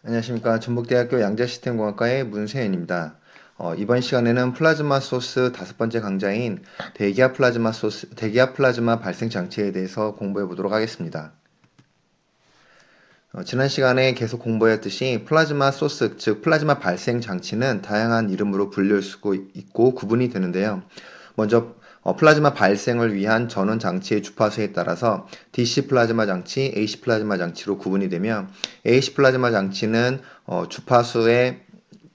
안녕하십니까. 전북대학교 양자시스템공학과의 문세현입니다. 이번 시간에는 플라즈마 소스 다섯 번째 강좌인 대기압 플라즈마 발생 장치에 대해서 공부해 보도록 하겠습니다. 지난 시간에 계속 공부했듯이 플라즈마 소스, 즉 플라즈마 발생 장치는 다양한 이름으로 불릴 수 있고 구분이 되는데요. 먼저 플라즈마 발생을 위한 전원 장치의 주파수에 따라서 DC 플라즈마 장치, AC 플라즈마 장치로 구분이 되며 AC 플라즈마 장치는 주파수의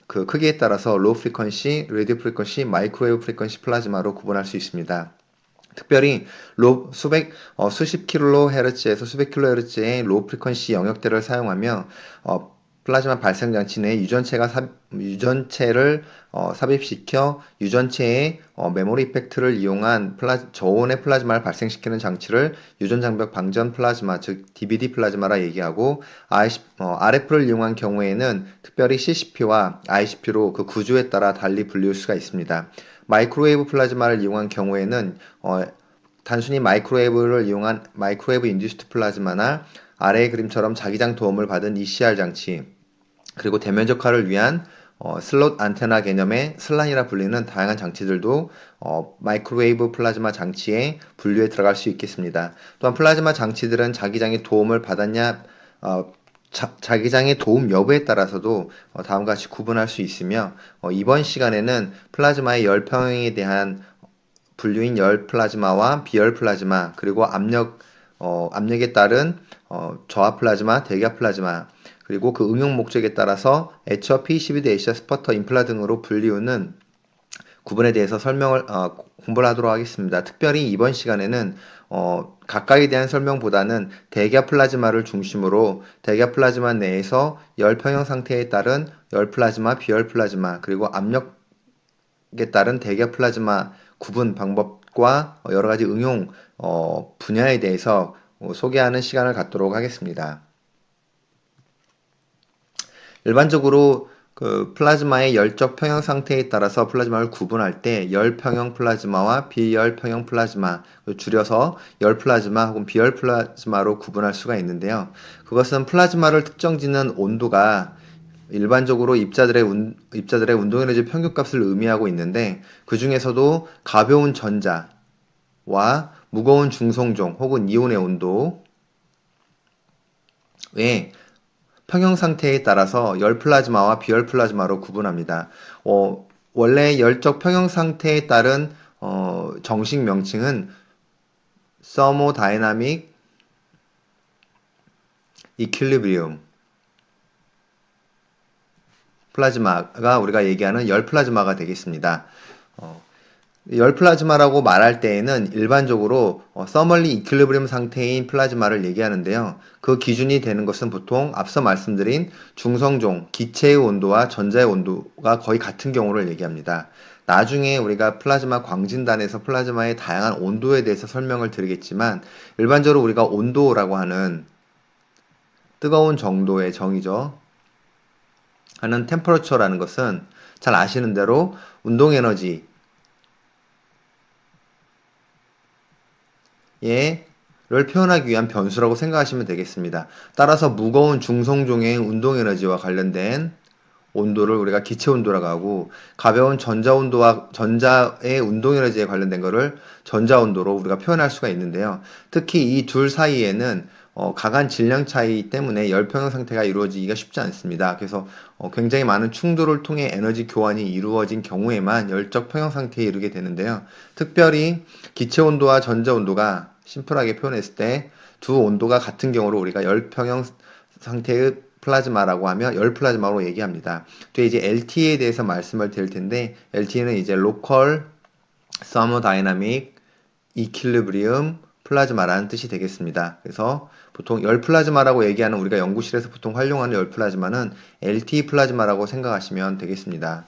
그 크기에 따라서 로우 프리퀀시, 레디오 프리퀀시, 마이크로웨이브 프리퀀시 플라즈마로 구분할 수 있습니다. 특별히 수십 킬로헤르츠에서 수백 킬로헤르츠의 로우 프리퀀시 영역대를 사용하며 플라즈마 발생 장치 내 유전체를 삽입시켜 유전체의 메모리 이펙트를 이용한 저온의 플라즈마를 발생시키는 장치를 유전장벽 방전 플라즈마, 즉 DBD 플라즈마라 얘기하고 RF를 이용한 경우에는 특별히 CCP와 ICP로 그 구조에 따라 달리 분류할 수가 있습니다. 마이크로웨이브 플라즈마를 이용한 경우에는 단순히 마이크로웨이브 인듀스트 플라즈마나 아래의 그림처럼 자기장 도움을 받은 ECR 장치, 그리고 대면적화를 위한 슬롯 안테나 개념의 슬란이라 불리는 다양한 장치들도 마이크로웨이브 플라즈마 장치의 분류에 들어갈 수 있겠습니다. 또한 플라즈마 장치들은 자기장의 도움을 받았냐, 자기장의 도움 여부에 따라서도 다음과 같이 구분할 수 있으며 이번 시간에는 플라즈마의 열 평형에 대한 분류인 열 플라즈마와 비열 플라즈마, 그리고 압력에 따른 저하 플라즈마, 대기압 플라즈마, 그리고 그 응용 목적에 따라서 에처, PCBD, 에시아, 스퍼터, 인플라 등으로 불리우는 구분에 대해서 공부를 하도록 하겠습니다. 특별히 이번 시간에는 각각에 대한 설명보다는 대기압 플라즈마를 중심으로 대기압 플라즈마 내에서 열 평형 상태에 따른 열 플라즈마, 비열 플라즈마, 그리고 압력에 따른 대기압 플라즈마 구분 방법과 여러 가지 응용 분야에 대해서 소개하는 시간을 갖도록 하겠습니다. 일반적으로 그 플라즈마의 열적 평형 상태에 따라서 플라즈마를 구분할 때 열평형 플라즈마와 비열평형 플라즈마, 줄여서 열플라즈마 혹은 비열플라즈마로 구분할 수가 있는데요. 그것은 플라즈마를 특정 짓는 온도가 일반적으로 입자들의 운동에너지 평균값을 의미하고 있는데, 그 중에서도 가벼운 전자와 무거운 중성종 혹은 이온의 온도의 평형 상태에 따라서 열 플라즈마와 비열 플라즈마로 구분합니다. 원래 열적 평형 상태에 따른 정식 명칭은 Thermodynamic Equilibrium 플라즈마가 우리가 얘기하는 열 플라즈마가 되겠습니다. 열 플라즈마라고 말할 때에는 일반적으로 서멀리 이퀄리브리움 상태인 플라즈마를 얘기하는데요. 그 기준이 되는 것은 보통 앞서 말씀드린 중성종, 기체의 온도와 전자의 온도가 거의 같은 경우를 얘기합니다. 나중에 우리가 플라즈마 광진단에서 플라즈마의 다양한 온도에 대해서 설명을 드리겠지만, 일반적으로 우리가 온도라고 하는 뜨거운 정도의 정의죠. 하는 템퍼러처라는 것은 잘 아시는 대로 운동에너지 를 표현하기 위한 변수라고 생각하시면 되겠습니다. 따라서 무거운 중성종의 운동에너지와 관련된 온도를 우리가 기체 온도라고 하고, 가벼운 전자 온도와 전자의 운동에너지에 관련된 것을 전자 온도로 우리가 표현할 수가 있는데요. 특히 이 둘 사이에는 강한 질량 차이 때문에 열평형 상태가 이루어지기가 쉽지 않습니다. 그래서 굉장히 많은 충돌을 통해 에너지 교환이 이루어진 경우에만 열적 평형 상태에 이르게 되는데요. 특별히 기체 온도와 전자 온도가 심플하게 표현했을 때 두 온도가 같은 경우로 우리가 열평형 상태의 플라즈마라고 하며 열 플라즈마로 얘기합니다. 또 이제 LT에 대해서 말씀을 드릴 텐데, LT는 이제 Local Thermodynamic Equilibrium 플라즈마라는 뜻이 되겠습니다. 그래서 보통 열 플라즈마라고 얘기하는, 우리가 연구실에서 보통 활용하는 열 플라즈마는 LT 플라즈마라고 생각하시면 되겠습니다.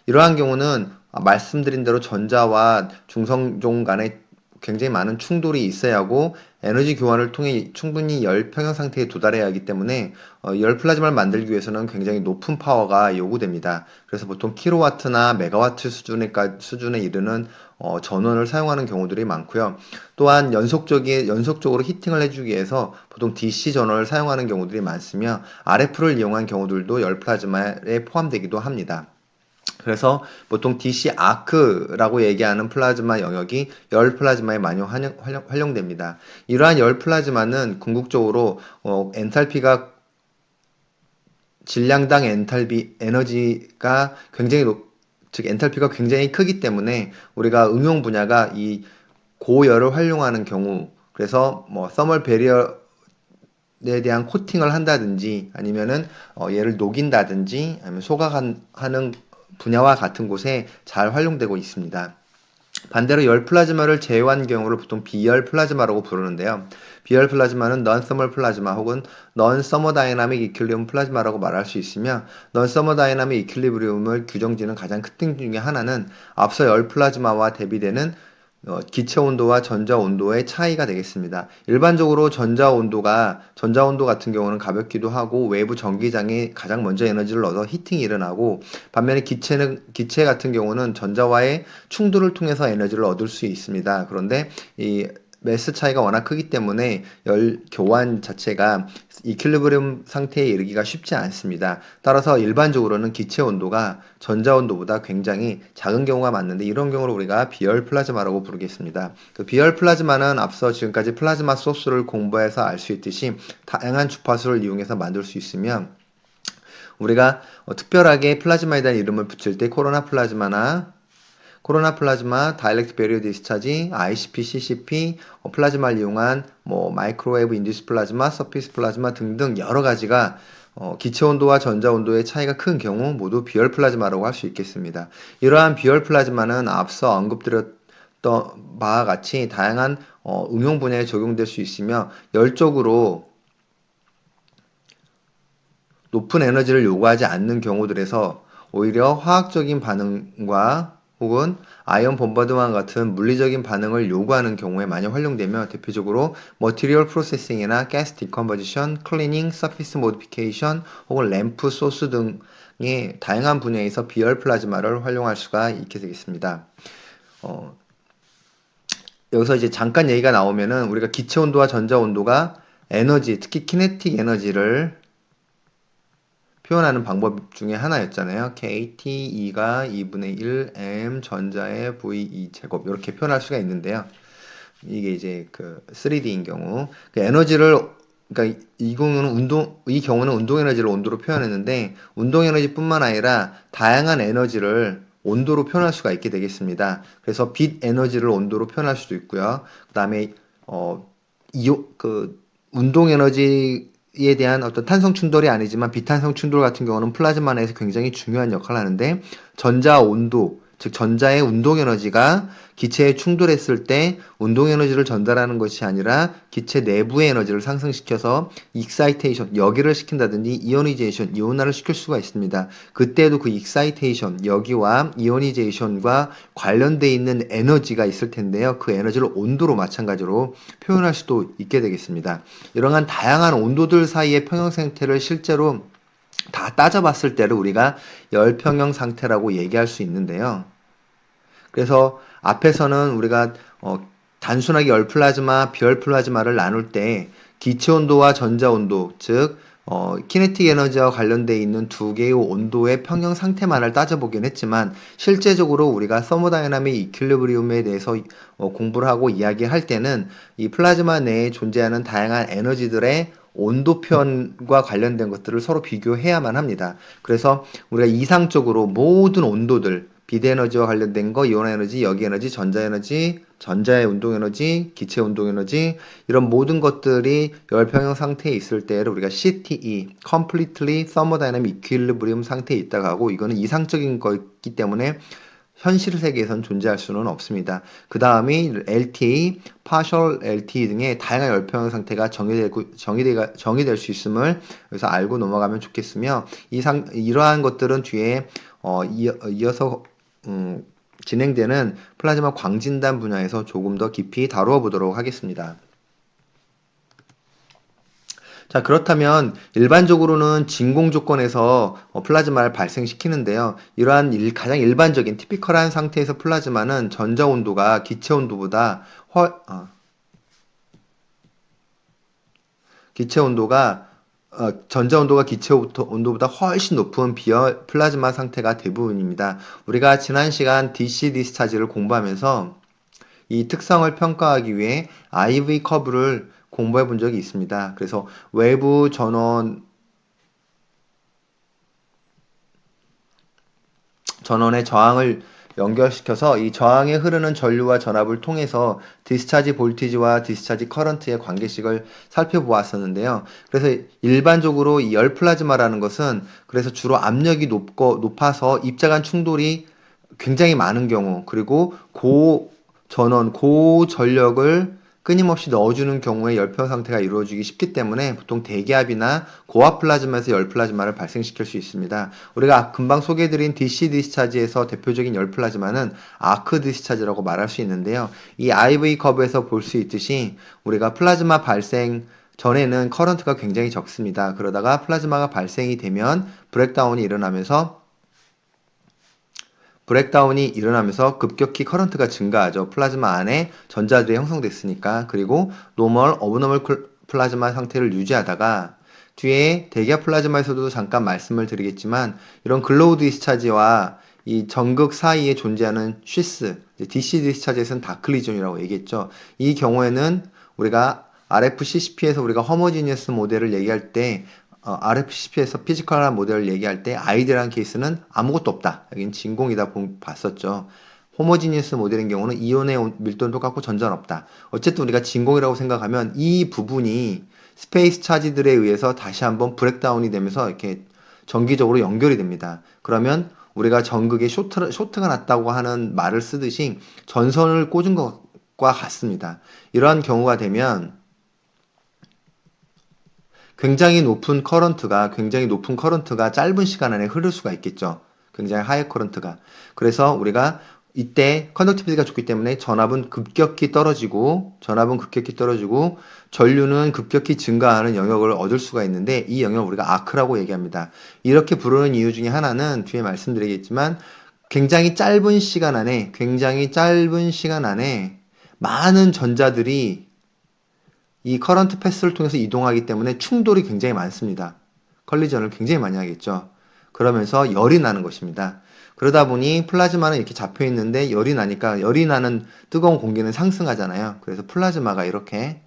이러한 경우는 말씀드린 대로 전자와 중성종 간의 굉장히 많은 충돌이 있어야 하고 에너지 교환을 통해 충분히 열 평형 상태에 도달해야 하기 때문에 열 플라즈마를 만들기 위해서는 굉장히 높은 파워가 요구됩니다. 그래서 보통 킬로와트나 메가와트 수준에 이르는 전원을 사용하는 경우들이 많고요. 또한 연속적으로 히팅을 해주기 위해서 보통 DC 전원을 사용하는 경우들이 많으며 RF를 이용한 경우들도 열 플라즈마에 포함되기도 합니다. 그래서 보통 DC 아크라고 얘기하는 플라즈마 영역이 열 플라즈마에 많이 활용됩니다. 이러한 열 플라즈마는 궁극적으로 엔탈피가 질량당 에너지가 즉 엔탈피가 굉장히 크기 때문에 우리가 응용 분야가 이 고열을 활용하는 경우, 그래서 뭐 서멀 베리어에 대한 코팅을 한다든지 아니면은 얘를 녹인다든지 아니면 소각하는 분야와 같은 곳에 잘 활용되고 있습니다. 반대로 열 플라즈마를 제외한 경우를 보통 비열 플라즈마라고 부르는데요. 비열 플라즈마는 non-thermal 플라즈마 혹은 non-thermodynamic equilibrium 플라즈마라고 말할 수 있으며 non-thermodynamic equilibrium을 규정짓는 가장 큰 특징 중에 하나는 앞서 열 플라즈마와 대비되는 기체 온도와 전자 온도의 차이가 되겠습니다. 일반적으로 전자 온도 같은 경우는 가볍기도 하고 외부 전기장에 가장 먼저 에너지를 얻어 히팅이 일어나고, 반면에 기체 같은 경우는 전자와의 충돌을 통해서 에너지를 얻을 수 있습니다. 그런데 이 매스 차이가 워낙 크기 때문에 열 교환 자체가 이퀄리브리움 상태에 이르기가 쉽지 않습니다. 따라서 일반적으로는 기체 온도가 전자 온도보다 굉장히 작은 경우가 많은데, 이런 경우를 우리가 비열 플라즈마라고 부르겠습니다. 그 비열 플라즈마는 앞서 지금까지 플라즈마 소스를 공부해서 알 수 있듯이 다양한 주파수를 이용해서 만들 수 있으며, 우리가 특별하게 플라즈마에 대한 이름을 붙일 때 코로나 플라즈마, 다이렉트 베리어 디스차지, ICP, CCP, 플라즈마를 이용한 마이크로웨이브 인듀스 플라즈마, 서피스 플라즈마 등등 여러 가지가 기체 온도와 전자 온도의 차이가 큰 경우 모두 비열 플라즈마라고 할 수 있겠습니다. 이러한 비열 플라즈마는 앞서 언급드렸던 바와 같이 다양한 응용 분야에 적용될 수 있으며, 열적으로 높은 에너지를 요구하지 않는 경우들에서 오히려 화학적인 반응과 혹은 아이언 bombar드ment 같은 물리적인 반응을 요구하는 경우에 많이 활용되며, 대표적으로 material processing이나 gas decomposition, cleaning, surface modification 혹은 램프 소스 등의 다양한 분야에서 비열 플라즈마를 활용할 수가 있게 되겠습니다. 여기서 이제 잠깐 얘기가 나오면은 우리가 기체 온도와 전자 온도가 에너지, 특히 키네틱 에너지를 표현하는 방법 중에 하나였잖아요. KTE가 2분의 1 M 전자의 V2 제곱 이렇게 표현할 수가 있는데요. 이게 이제 그 3D인 경우 그 에너지를, 그러니까 이 경우는 운동 에너지를 온도로 표현했는데, 운동 에너지뿐만 아니라 다양한 에너지를 온도로 표현할 수가 있게 되겠습니다. 그래서 빛 에너지를 온도로 표현할 수도 있고요. 그다음에 운동 에너지에 대한 어떤 탄성 충돌이 아니지만 비탄성 충돌 같은 경우는 플라즈마 내에서 굉장히 중요한 역할을 하는데, 전자 온도, 즉 전자의 운동 에너지가 기체에 충돌했을 때 운동 에너지를 전달하는 것이 아니라 기체 내부의 에너지를 상승시켜서 익사이테이션, 여기를 시킨다든지 이오니제이션, 이온화를 시킬 수가 있습니다. 그때도 그 익사이테이션, 여기와 이오니제이션과 관련되어 있는 에너지가 있을 텐데요. 그 에너지를 온도로 마찬가지로 표현할 수도 있게 되겠습니다. 이러한 다양한 온도들 사이의 평형 상태를 실제로 다 따져봤을 때를 우리가 열평형 상태라고 얘기할 수 있는데요. 그래서 앞에서는 우리가 단순하게 열 플라즈마, 비열 플라즈마를 나눌 때 기체 온도와 전자 온도, 즉 키네틱 에너지와 관련되어 있는 두 개의 온도의 평형 상태만을 따져보긴 했지만, 실제적으로 우리가 서모다이나믹 이퀄리브리움에 대해서 공부를 하고 이야기할 때는 이 플라즈마 내에 존재하는 다양한 에너지들의 온도 표현과 관련된 것들을 서로 비교해야만 합니다. 그래서 우리가 이상적으로 모든 온도들, 비대에너지와 관련된 거, 이온 에너지, 여기 에너지, 전자 에너지, 전자의 운동 에너지, 기체 운동 에너지, 이런 모든 것들이 열평형 상태에 있을 때를 우리가 CTE, Completely Thermodynamic Equilibrium 상태에 있다고 하고, 이거는 이상적인 거기 때문에 현실 세계에선 존재할 수는 없습니다. 그 다음이 LTA, Partial LTA 등의 다양한 열평형 상태가 정의될 수 있음을 여기서 알고 넘어가면 좋겠으며, 이러한 것들은 뒤에 이어서 진행되는 플라즈마 광진단 분야에서 조금 더 깊이 다루어 보도록 하겠습니다. 자, 그렇다면 일반적으로는 진공 조건에서 플라즈마를 발생시키는데요. 이러한 가장 일반적인 티피컬한 상태에서 플라즈마는 전자 온도가 기체 온도보다 전자 온도가 기체 온도보다 훨씬 높은 비어 플라즈마 상태가 대부분입니다. 우리가 지난 시간 DC 디스차지를 공부하면서 이 특성을 평가하기 위해 IV 커브를 공부해 본 적이 있습니다. 그래서 외부 전원의 저항을 연결시켜서 이 저항에 흐르는 전류와 전압을 통해서 디스차지 볼티지와 디스차지 커런트의 관계식을 살펴보았었는데요. 그래서 일반적으로 이 열 플라즈마라는 것은 그래서 주로 압력이 높아서 입자간 충돌이 굉장히 많은 경우, 그리고 고전원, 고전력을 끊임없이 넣어주는 경우에 열편 상태가 이루어지기 쉽기 때문에 보통 대기압이나 고압 플라즈마에서 열 플라즈마를 발생시킬 수 있습니다. 우리가 금방 소개해드린 DC 디스차지에서 대표적인 열 플라즈마는 아크 디스차지라고 말할 수 있는데요. 이 IV 커브에서 볼 수 있듯이 우리가 플라즈마 발생 전에는 커런트가 굉장히 적습니다. 그러다가 플라즈마가 발생이 되면 브렉다운이 일어나면서 급격히 커런트가 증가하죠. 플라즈마 안에 전자들이 형성됐으니까. 그리고 노멀, 어브노멀 플라즈마 상태를 유지하다가 뒤에 대기압 플라즈마에서도 잠깐 말씀을 드리겠지만 이런 글로우 디스차지와 이 전극 사이에 존재하는 쉬스, DC 디스차지에서는 다클리존이라고 얘기했죠. 이 경우에는 우리가 RFCCP에서 우리가 허머지니어스 모델을 얘기할 때 RFCP에서 피지컬한 모델을 얘기할 때 아이디어라는 케이스는 아무것도 없다. 여기는 진공이다 봤었죠. 호모지니어스 모델인 경우는 이온의 밀도는 똑같고 전자는 없다. 어쨌든 우리가 진공이라고 생각하면 이 부분이 스페이스 차지들에 의해서 다시 한번 브렉다운이 되면서 이렇게 정기적으로 연결이 됩니다. 그러면 우리가 전극에 쇼트가 났다고 하는 말을 쓰듯이 전선을 꽂은 것과 같습니다. 이러한 경우가 되면 굉장히 높은 커런트가 짧은 시간 안에 흐를 수가 있겠죠. 굉장히 하이 커런트가. 그래서 우리가 이때 컨덕티비티가 좋기 때문에 전압은 급격히 떨어지고 전류는 급격히 증가하는 영역을 얻을 수가 있는데 이 영역을 우리가 아크라고 얘기합니다. 이렇게 부르는 이유 중에 하나는 뒤에 말씀드리겠지만 굉장히 짧은 시간 안에 많은 전자들이 이 커런트 패스를 통해서 이동하기 때문에 충돌이 굉장히 많습니다. 컬리전을 굉장히 많이 하겠죠. 그러면서 열이 나는 것입니다. 그러다 보니 플라즈마는 이렇게 잡혀 있는데 열이 나는 뜨거운 공기는 상승하잖아요. 그래서 플라즈마가 이렇게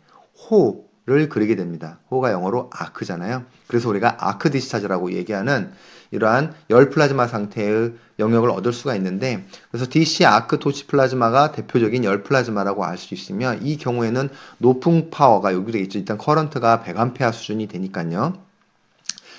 호를 그리게 됩니다. 호가 영어로 아크잖아요. 그래서 우리가 아크 디스차지라고 얘기하는 이러한 열 플라즈마 상태의 영역을 얻을 수가 있는데, 그래서 DC 아크 토치 플라즈마가 대표적인 열 플라즈마라고 알 수 있으며, 이 경우에는 높은 파워가 여기 되겠죠. 일단 커런트가 100A 수준이 되니까요.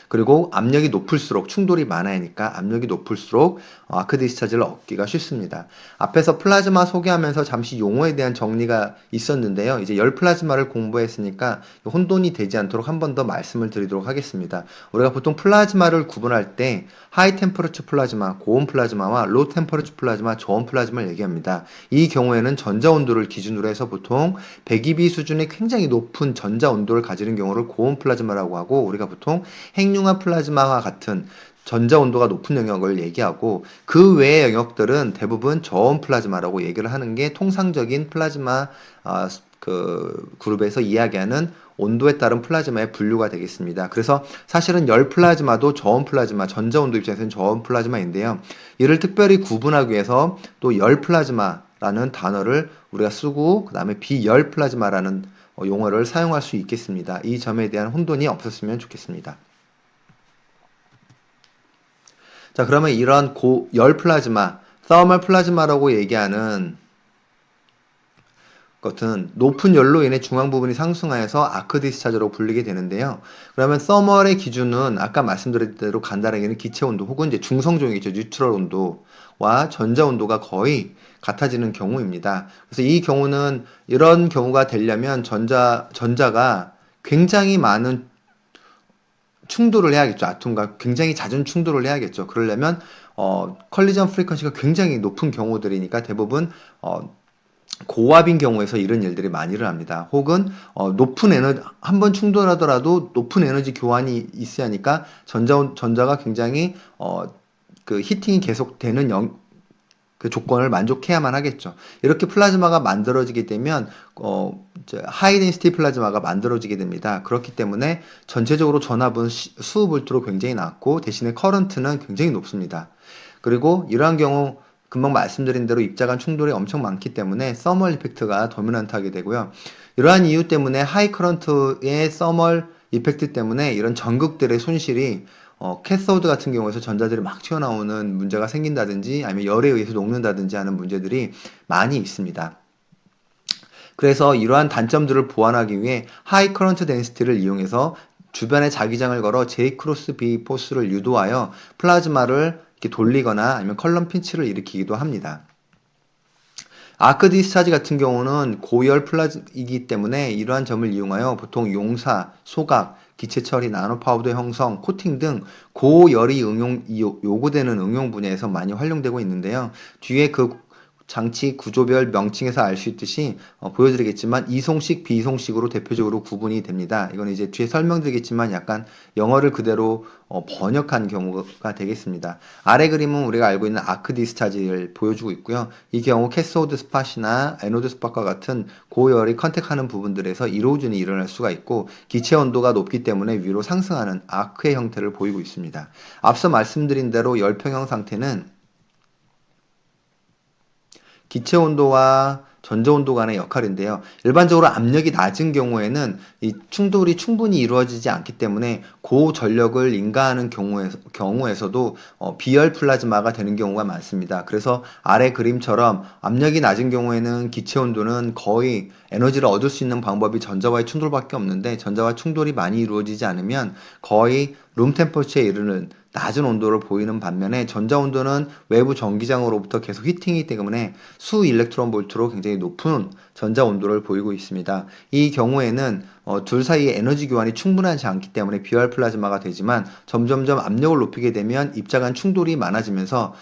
그리고 압력이 높을수록 충돌이 많아야니까 압력이 높을수록 아크 디스차지를 얻기가 쉽습니다. 앞에서 플라즈마 소개하면서 잠시 용어에 대한 정리가 있었는데요. 이제 열 플라즈마를 공부했으니까 혼돈이 되지 않도록 한 번 더 말씀을 드리도록 하겠습니다. 우리가 보통 플라즈마를 구분할 때 하이 템퍼러처 플라즈마, 고온 플라즈마와 로 템퍼러처 플라즈마, 저온 플라즈마를 얘기합니다. 이 경우에는 전자 온도를 기준으로 해서 보통 102B 수준의 굉장히 높은 전자 온도를 가지는 경우를 고온 플라즈마라고 하고, 우리가 보통 핵융합 플라즈마와 같은 전자 온도가 높은 영역을 얘기하고, 그 외의 영역들은 대부분 저온 플라즈마라고 얘기를 하는 게 통상적인 플라즈마 그룹에서 이야기하는 온도에 따른 플라즈마의 분류가 되겠습니다. 그래서 사실은 열 플라즈마도 저온 플라즈마, 전자 온도 입장에서는 저온 플라즈마인데요. 이를 특별히 구분하기 위해서 또 열 플라즈마라는 단어를 우리가 쓰고, 그 다음에 비열 플라즈마라는 용어를 사용할 수 있겠습니다. 이 점에 대한 혼돈이 없었으면 좋겠습니다. 자, 그러면 이런 열 플라즈마, 서멀 플라즈마라고 얘기하는 것은 높은 열로 인해 중앙 부분이 상승하여서 아크 디스차지로 불리게 되는데요. 그러면 서멀의 기준은 아까 말씀드린 대로 간단하게는 기체 온도 혹은 이제 중성종이죠. 뉴트럴 온도와 전자 온도가 거의 같아지는 경우입니다. 그래서 이 경우는 이런 경우가 되려면 전자가 굉장히 많은 충돌을 해야겠죠. 아톰과 굉장히 잦은 충돌을 해야겠죠. 그러려면 컬리전 프리퀀시가 굉장히 높은 경우들이니까 대부분 고압인 경우에서 이런 일들이 많이 일어납니다. 혹은 높은 에너지 한 번 충돌하더라도 높은 에너지 교환이 있어야 하니까 전자가 굉장히 그 히팅이 계속되는 그 조건을 만족해야만 하겠죠. 이렇게 플라즈마가 만들어지게 되면 하이 덴시티 플라즈마가 만들어지게 됩니다. 그렇기 때문에 전체적으로 전압은 수압 볼트로 굉장히 낮고 대신에 커런트는 굉장히 높습니다. 그리고 이러한 경우 금방 말씀드린 대로 입자 간 충돌이 엄청 많기 때문에 서멀 이펙트가 도미넌트하게 되고요. 이러한 이유 때문에 하이 커런트의 서멀 이펙트 때문에 이런 전극들의 손실이 캐서드 같은 경우에서 전자들이 막 튀어나오는 문제가 생긴다든지 아니면 열에 의해서 녹는다든지 하는 문제들이 많이 있습니다. 그래서 이러한 단점들을 보완하기 위해 하이 커런트 덴시티를 이용해서 주변에 자기장을 걸어 J 크로스 B 포스를 유도하여 플라즈마를 이렇게 돌리거나 아니면 컬럼 핀치를 일으키기도 합니다. 아크 디스차지 같은 경우는 고열 플라즈이기 때문에 이러한 점을 이용하여 보통 용사, 소각, 기체 처리, 나노 파우더 형성, 코팅 등 고열이 요구되는 응용 분야에서 많이 활용되고 있는데요. 뒤에 그 장치 구조별 명칭에서 알 수 있듯이 보여드리겠지만 이송식, 비이송식으로 대표적으로 구분이 됩니다. 이건 이제 뒤에 설명드리겠지만 약간 영어를 그대로 번역한 경우가 되겠습니다. 아래 그림은 우리가 알고 있는 아크 디스차지를 보여주고 있고요. 이 경우 캐소드 스팟이나 에노드 스팟과 같은 고열이 컨택하는 부분들에서 이로전이 일어날 수가 있고 기체 온도가 높기 때문에 위로 상승하는 아크의 형태를 보이고 있습니다. 앞서 말씀드린 대로 열평형 상태는 기체 온도와 전자 온도 간의 역할인데요. 일반적으로 압력이 낮은 경우에는 이 충돌이 충분히 이루어지지 않기 때문에 고전력을 인가하는 경우에서도 비열 플라즈마가 되는 경우가 많습니다. 그래서 아래 그림처럼 압력이 낮은 경우에는 기체 온도는 거의 에너지를 얻을 수 있는 방법이 전자와의 충돌밖에 없는데 전자와 충돌이 많이 이루어지지 않으면 거의 룸 템퍼처에 이르는 낮은 온도를 보이는 반면에 전자 온도는 외부 전기장으로부터 계속 히팅이기 때문에 수 일렉트론 볼트로 굉장히 높은 전자 온도를 보이고 있습니다. 이 경우에는 둘 사이의 에너지 교환이 충분하지 않기 때문에 비활 플라즈마가 되지만 점점점 압력을 높이게 되면 입자 간 충돌이 많아지면서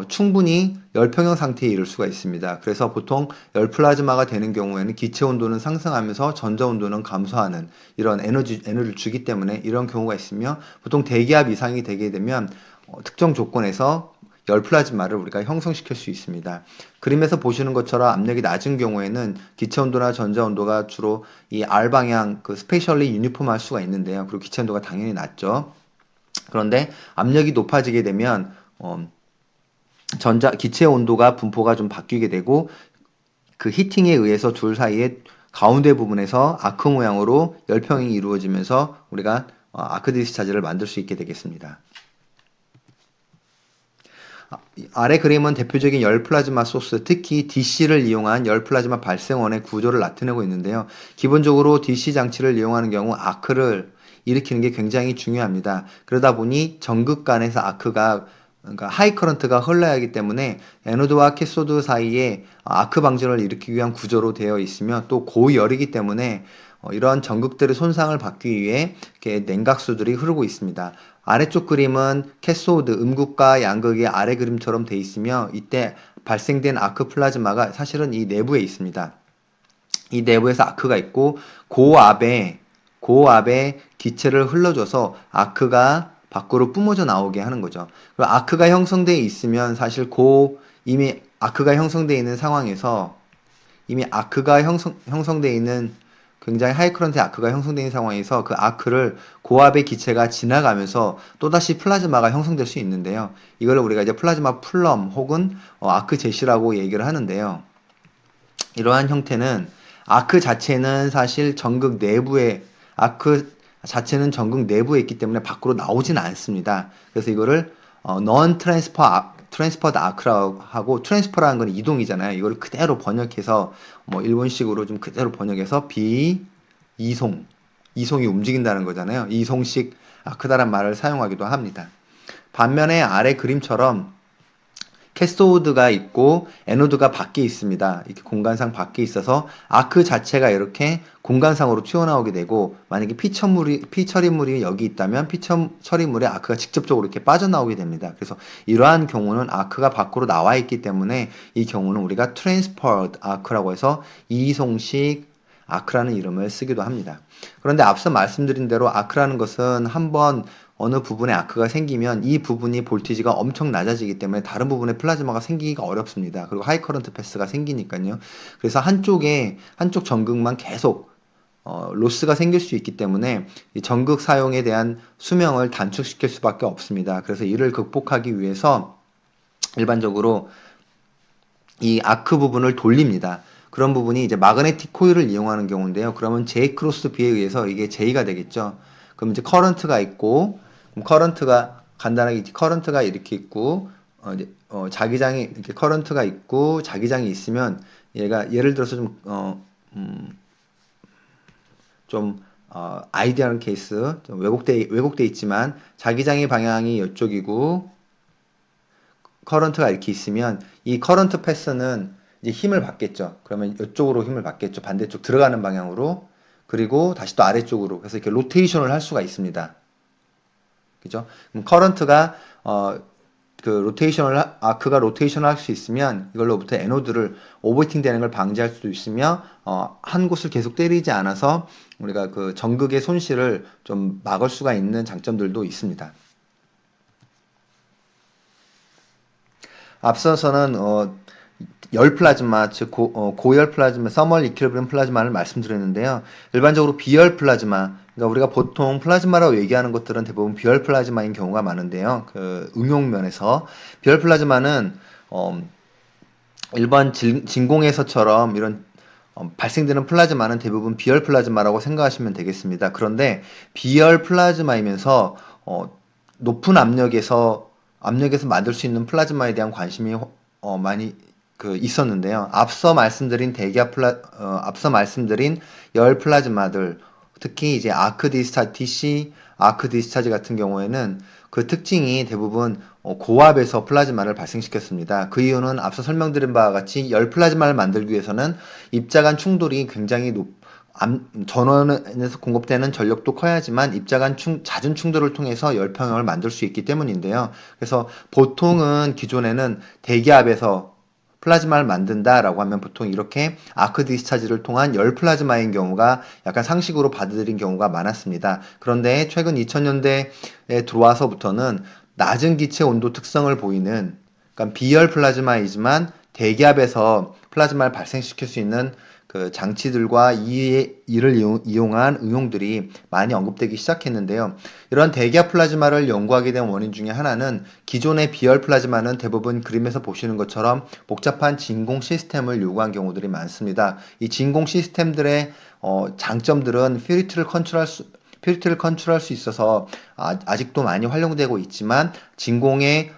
충분히 열평형 상태에 이를 수가 있습니다. 그래서 보통 열 플라즈마가 되는 경우에는 기체 온도는 상승하면서 전자 온도는 감소하는 이런 에너지를 주기 때문에 이런 경우가 있으며 보통 대기압 이상이 되게 되면 특정 조건에서 열 플라즈마를 우리가 형성시킬 수 있습니다. 그림에서 보시는 것처럼 압력이 낮은 경우에는 기체 온도나 전자 온도가 주로 이 R 방향 그 스페셜리 유니폼할 수가 있는데요. 그리고 기체 온도가 당연히 낮죠. 그런데 압력이 높아지게 되면 기체 온도가 분포가 좀 바뀌게 되고 그 히팅에 의해서 둘 사이에 가운데 부분에서 아크 모양으로 열평이 이루어지면서 우리가 아크 디스차지를 만들 수 있게 되겠습니다. 아래 그림은 대표적인 열 플라즈마 소스, 특히 DC를 이용한 열 플라즈마 발생원의 구조를 나타내고 있는데요. 기본적으로 DC 장치를 이용하는 경우 아크를 일으키는 게 굉장히 중요합니다. 그러다 보니 전극간에서 그러니까 하이 커런트가 흘러야 하기 때문에 에노드와 캐소드 사이에 아크 방전을 일으키기 위한 구조로 되어 있으며 또 고열이기 때문에 이러한 전극들의 손상을 받기 위해 이렇게 냉각수들이 흐르고 있습니다. 아래쪽 그림은 캐소드, 음극과 양극의 아래 그림처럼 되어 있으며 이때 발생된 아크 플라즈마가 사실은 이 내부에 있습니다. 이 내부에서 아크가 있고 고압에 기체를 흘러줘서 아크가 밖으로 뿜어져 나오게 하는 거죠. 그리고 아크가 형성되어 있으면 사실 이미 아크가 형성되어 있는 상황에서 이미 아크가 형성되어 있는 굉장히 하이 커런트 아크가 형성되는 상황에서 그 아크를 고압의 기체가 지나가면서 또다시 플라즈마가 형성될 수 있는데요. 이걸 우리가 이제 플라즈마 플럼 혹은 아크 제시라고 얘기를 하는데요. 이러한 형태는 아크 자체는 사실 아크 자체는 전극 내부에 있기 때문에 밖으로 나오지는 않습니다. 그래서 이거를 트랜스퍼드 아크라고 하고 트랜스퍼라는 건 이동이잖아요. 이걸 그대로 번역해서 뭐 일본식으로 좀 그대로 번역해서 이송이 움직인다는 거잖아요. 이송식 아크다란 말을 사용하기도 합니다. 반면에 아래 그림처럼 캐소드가 있고 에노드가 밖에 있습니다. 이렇게 공간상 밖에 있어서 아크 자체가 이렇게 공간상으로 튀어나오게 되고, 만약에 피 처리물이 여기 있다면 피 처리물에 아크가 직접적으로 이렇게 빠져나오게 됩니다. 그래서 이러한 경우는 아크가 밖으로 나와 있기 때문에 이 경우는 우리가 transferred 아크라고 해서 이송식 아크라는 이름을 쓰기도 합니다. 그런데 앞서 말씀드린 대로 아크라는 것은 한번 어느 부분에 아크가 생기면 이 부분이 볼티지가 엄청 낮아지기 때문에 다른 부분에 플라즈마가 생기기가 어렵습니다. 그리고 하이 커런트 패스가 생기니까요. 그래서 한쪽 전극만 계속 로스가 생길 수 있기 때문에 이 전극 사용에 대한 수명을 단축시킬 수밖에 없습니다. 그래서 이를 극복하기 위해서 일반적으로 이 아크 부분을 돌립니다. 그런 부분이 이제 마그네틱 코일을 이용하는 경우인데요. 그러면 J 크로스 B에 의해서 이게 J가 되겠죠. 그럼 이제 커런트가 있고, 그럼 커런트가 간단하게 커런트가 이렇게 있고, 자기장이 이렇게 커런트가 있고 자기장이 있으면 얘가 예를 들어서 아이디어한 케이스, 좀 왜곡돼 있지만 자기장의 방향이 이쪽이고 커런트가 이렇게 있으면 이 커런트 패스는 이제 힘을 받겠죠. 그러면 이쪽으로 힘을 받겠죠. 반대쪽 들어가는 방향으로. 그리고 다시 또 아래쪽으로. 그래서 이렇게 로테이션을 할 수가 있습니다. 그죠? 그럼 커런트가 아크가 로테이션을 할 수 있으면 이걸로부터 에노드를 오버히팅 되는 걸 방지할 수도 있으며 한 곳을 계속 때리지 않아서 우리가 그 전극의 손실을 좀 막을 수가 있는 장점들도 있습니다. 앞서서는 열 플라즈마, 즉 고열 플라즈마, 서멀 이퀄리브리엄 플라즈마를 말씀드렸는데요. 일반적으로 비열 플라즈마, 그러니까 우리가 보통 플라즈마라고 얘기하는 것들은 대부분 비열 플라즈마인 경우가 많은데요. 그 응용면에서 비열 플라즈마는 일반 진공에서처럼 이런 발생되는 플라즈마는 대부분 비열 플라즈마라고 생각하시면 되겠습니다. 그런데 비열 플라즈마이면서 높은 압력에서 만들 수 있는 플라즈마에 대한 관심이 많이 있었는데요. 앞서 말씀드린 열 플라즈마들, 특히 이제 DC 아크 디스차지 같은 경우에는 그 특징이 대부분 고압에서 플라즈마를 발생시켰습니다. 그 이유는 앞서 설명드린 바와 같이 열 플라즈마를 만들기 위해서는 입자 간 충돌이 굉장히 전원에서 공급되는 전력도 커야지만 입자 간 잦은 충돌을 통해서 열평형을 만들 수 있기 때문인데요. 그래서 보통은 기존에는 대기압에서 플라즈마를 만든다라고 하면 보통 이렇게 아크 디스차지를 통한 열 플라즈마인 경우가 약간 상식으로 받아들인 경우가 많았습니다. 그런데 최근 2000년대에 들어와서부터는 낮은 기체 온도 특성을 보이는, 그러니까 비열 플라즈마이지만 대기압에서 플라즈마를 발생시킬 수 있는 그 장치들과 이를 이용한 응용들이 많이 언급되기 시작했는데요. 이런 대기압 플라즈마를 연구하게 된 원인 중에 하나는 기존의 비열 플라즈마는 대부분 그림에서 보시는 것처럼 복잡한 진공 시스템을 요구한 경우들이 많습니다. 이 진공 시스템들의 장점들은 퓨리티를 컨트롤할 수 있어서 아직도 많이 활용되고 있지만 진공을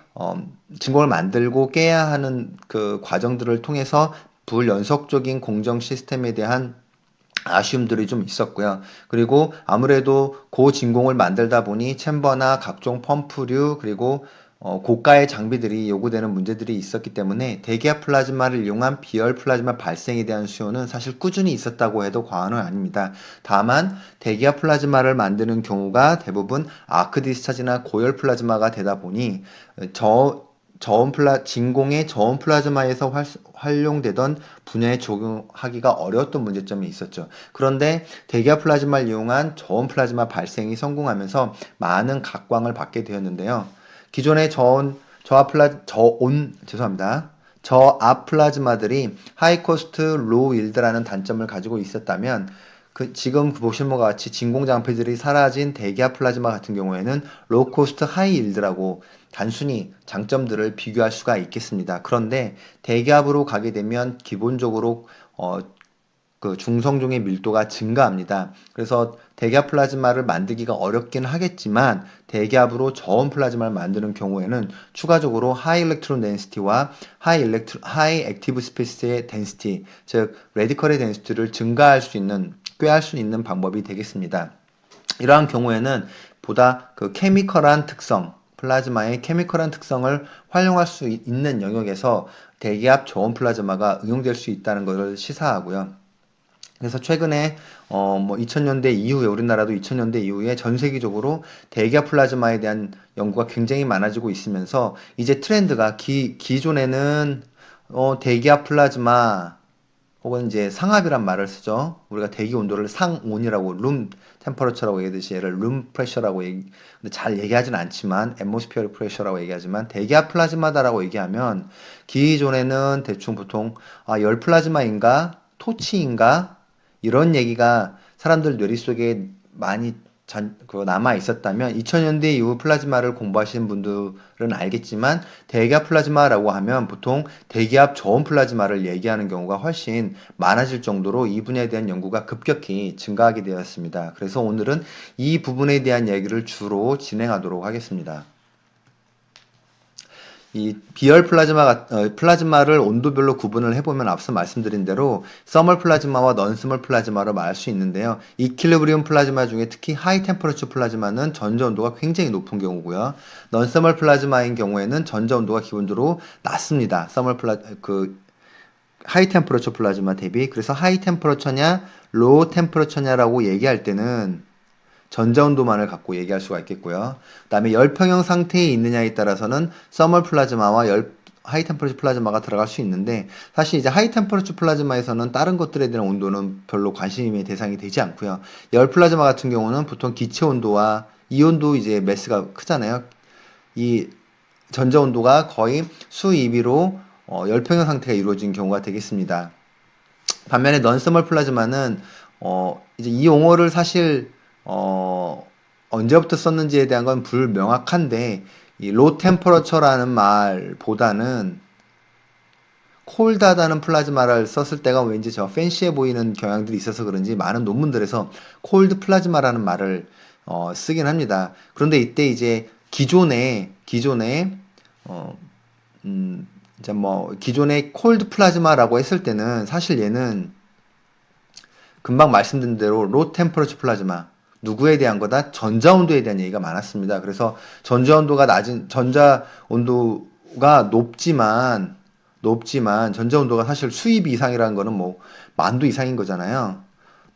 만들고 깨야 하는 그 과정들을 통해서 불연속적인 공정 시스템에 대한 아쉬움들이 좀 있었고요. 그리고 아무래도 고진공을 만들다 보니 챔버나 각종 펌프류, 그리고 고가의 장비들이 요구되는 문제들이 있었기 때문에 대기압 플라즈마를 이용한 비열 플라즈마 발생에 대한 수요는 사실 꾸준히 있었다고 해도 과언은 아닙니다. 다만 대기압 플라즈마를 만드는 경우가 대부분 아크 디스차지나 고열 플라즈마가 되다 보니 진공의 저온 플라즈마에서 활용되던 분야에 적용하기가 어려웠던 문제점이 있었죠. 그런데 대기압 플라즈마를 이용한 저온 플라즈마 발생이 성공하면서 많은 각광을 받게 되었는데요. 기존의 저압 플라즈마들이 하이 코스트 로우 일드라는 단점을 가지고 있었다면 지금 보신 바와 같이 진공 장비들이 사라진 대기압 플라즈마 같은 경우에는 로우 코스트 하이 일드라고 단순히 장점들을 비교할 수가 있겠습니다. 그런데 대기압으로 가게 되면 기본적으로 그 중성종의 밀도가 증가합니다. 그래서 대기압 플라즈마를 만들기가 어렵긴 하겠지만 대기압으로 저온 플라즈마를 만드는 경우에는 추가적으로 하이 일렉트론 덴시티와 하이 액티브 스페이스의 덴시티, 즉 레디컬의 덴시티를 꾀할 수 있는 방법이 되겠습니다. 이러한 경우에는 보다 그 케미컬한 특성, 플라즈마의 케미컬한 특성을 활용할 수 있는 영역에서 대기압 저온 플라즈마가 응용될 수 있다는 것을 시사하고요. 그래서 최근에 뭐 2000년대 이후에 우리나라도 2000년대 이후에 전 세계적으로 대기압 플라즈마에 대한 연구가 굉장히 많아지고 있으면서 이제 트렌드가 기존에는 대기압 플라즈마 혹은 이제 상압이란 말을 쓰죠. 우리가 대기 온도를 상온이라고 룸 템퍼러처라고 얘기하듯이 얘를 룸 프레셔라고 근데 잘 얘기하진 않지만 atmospheric pressure라고 얘기하지만 대기압 플라즈마다라고 얘기하면 기존에는 대충 보통 열 플라즈마인가 토치인가 이런 얘기가 사람들 뇌리 속에 많이 남아 있었다면 2000년대 이후 플라즈마를 공부하시는 분들은 알겠지만 대기압 플라즈마라고 하면 보통 대기압 저온 플라즈마를 얘기하는 경우가 훨씬 많아질 정도로 이 분야에 대한 연구가 급격히 증가하게 되었습니다. 그래서 오늘은 이 부분에 대한 얘기를 주로 진행하도록 하겠습니다. 이 비열 플라즈마를 온도별로 구분을 해보면 앞서 말씀드린 대로 서멀 플라즈마와 넌서멀 플라즈마로 말할 수 있는데요. 이퀄리브리움 플라즈마 중에 특히 하이 템퍼러처 플라즈마는 전자 온도가 굉장히 높은 경우고요. 넌서멀 플라즈마인 경우에는 전자 온도가 기본적으로 낮습니다. 하이 템퍼러처 플라즈마 대비. 그래서 하이 템퍼러처냐 로우 템퍼러처냐라고 얘기할 때는 전자온도만을 갖고 얘기할 수가 있겠고요. 그 다음에 열평형 상태에 있느냐에 따라서는 서멀 플라즈마와 하이 템퍼러처 플라즈마가 들어갈 수 있는데 사실 이제 하이 템퍼러처 플라즈마에서는 다른 것들에 대한 온도는 별로 관심의 대상이 되지 않고요. 열 플라즈마 같은 경우는 보통 기체 온도와 이 온도 이제 매스가 크잖아요. 이 전자 온도가 거의 수입으로 열평형 상태가 이루어진 경우가 되겠습니다. 반면에 넌서멀 플라즈마는 이제 이 용어를 사실 언제부터 썼는지에 대한 건 불명확한데 이 low temperature라는 말보다는 콜드하다는 플라즈마를 썼을 때가 왠지 저 팬시해 보이는 경향들이 있어서 그런지 많은 논문들에서 콜드 플라즈마라는 말을 쓰긴 합니다. 그런데 이때 이제 기존에 이제 뭐 기존에 콜드 플라즈마라고 했을 때는 사실 얘는 금방 말씀드린 대로 로 템퍼러처 플라즈마 누구에 대한 거다? 전자 온도에 대한 얘기가 많았습니다. 그래서 전자 온도가 높지만 전자 온도가 사실 수입 이상이라는 거는 뭐 만도 이상인 거잖아요.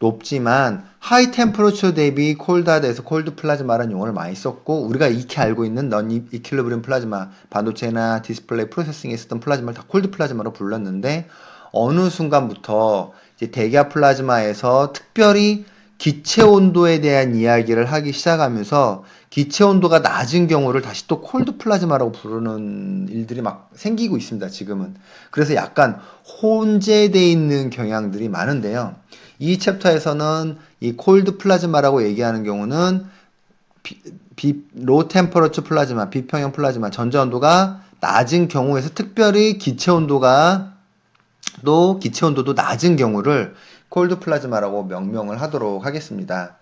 높지만 하이 템퍼러처 대비 콜드하다에서 콜드 플라즈마라는 용어를 많이 썼고 우리가 익히 알고 있는 넌 이퀄리브리움 플라즈마 반도체나 디스플레이 프로세싱에 쓰던 플라즈마를 다 콜드 플라즈마로 불렀는데 어느 순간부터 이제 대기압 플라즈마에서 특별히 기체 온도에 대한 이야기를 하기 시작하면서 기체 온도가 낮은 경우를 다시 또 콜드 플라즈마라고 부르는 일들이 막 생기고 있습니다, 지금은. 그래서 약간 혼재되어 있는 경향들이 많은데요. 이 챕터에서는 이 콜드 플라즈마라고 얘기하는 경우는 로 템퍼러처 플라즈마, 비평형 플라즈마, 전자 온도가 낮은 경우에서 특별히 기체 온도도 낮은 경우를 콜드 플라즈마라고 명명을 하도록 하겠습니다.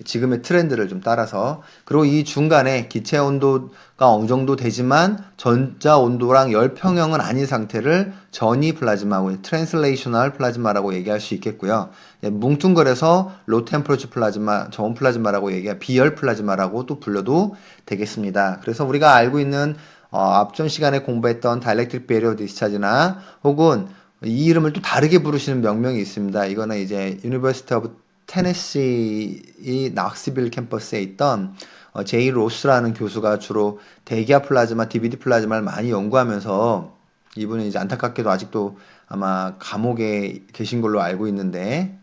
지금의 트렌드를 좀 따라서. 그리고 이 중간에 기체 온도가 어느 정도 되지만 전자 온도랑 열평형은 아닌 상태를 전이 플라즈마, 트랜슬레이셔널 플라즈마라고 얘기할 수 있겠고요. 뭉뚱그려서 로 템퍼러처 플라즈마, 저온 플라즈마라고 비열 플라즈마라고 또 불러도 되겠습니다. 그래서 우리가 알고 있는 앞전 시간에 공부했던 다이렉트릭 베리어 디스차지나 혹은 이 이름을 또 다르게 부르시는 명명이 있습니다. 이거는 이제 유니버시티 오브 테네시 낙스빌 캠퍼스에 있던 제이 로스라는 교수가 주로 대기압 플라즈마, DVD 플라즈마를 많이 연구하면서 이분은 이제 안타깝게도 아직도 아마 감옥에 계신 걸로 알고 있는데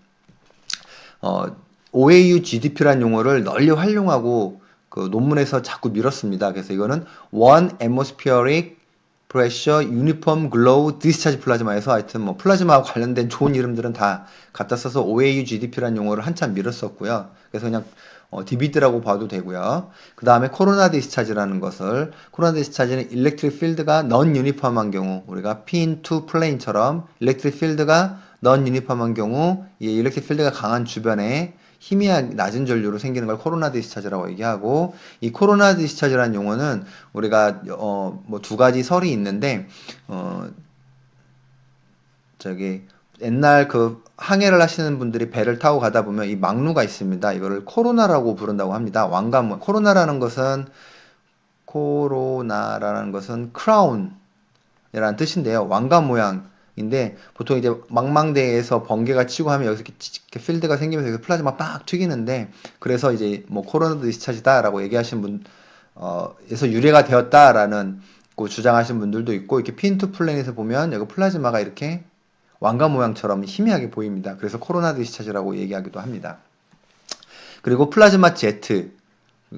OAU GDP라는 용어를 널리 활용하고 그 논문에서 자꾸 밀었습니다. 그래서 이거는 One Atmospheric Pressure Uniform Glow Discharge 플라즈마에서 하여튼 뭐 플라즈마와 관련된 좋은 이름들은 다 갖다 써서 OAU GDP라는 용어를 한참 밀었었고요. 그래서 그냥 DBD라고 봐도 되고요. 그 다음에 코로나 디스차지라는 것을 코로나 디스차지는 일렉트릭 필드가 넌 유니폼한 경우 우리가 P2 플레인처럼 일렉트릭 필드가 넌 유니폼한 경우 이 일렉트릭 필드가 강한 주변에 힘이 낮은 전류로 생기는 걸 코로나 디스차지라고 얘기하고 이 코로나 디스차지라는 용어는 우리가 뭐 두 가지 설이 있는데 옛날 그 항해를 하시는 분들이 배를 타고 가다 보면 이 막루가 있습니다. 이거를 코로나라고 부른다고 합니다. 왕관 코로나라는 것은 코로나라는 것은 크라운이라는 뜻인데요. 왕관 모양인데 보통 이제 망망대해에서 번개가 치고 하면 여기서 이렇게 필드가 생기면서 여기서 플라즈마 빡 튀기는데 그래서 이제 뭐 코로나 디스차지다라고 얘기하신 분 에서 유래가 되었다라는 그 주장하신 분들도 있고 이렇게 핀투 플랜에서 보면 여기 플라즈마가 이렇게 왕관 모양처럼 희미하게 보입니다. 그래서 코로나 디스차지라고 얘기하기도 합니다. 그리고 플라즈마 Z,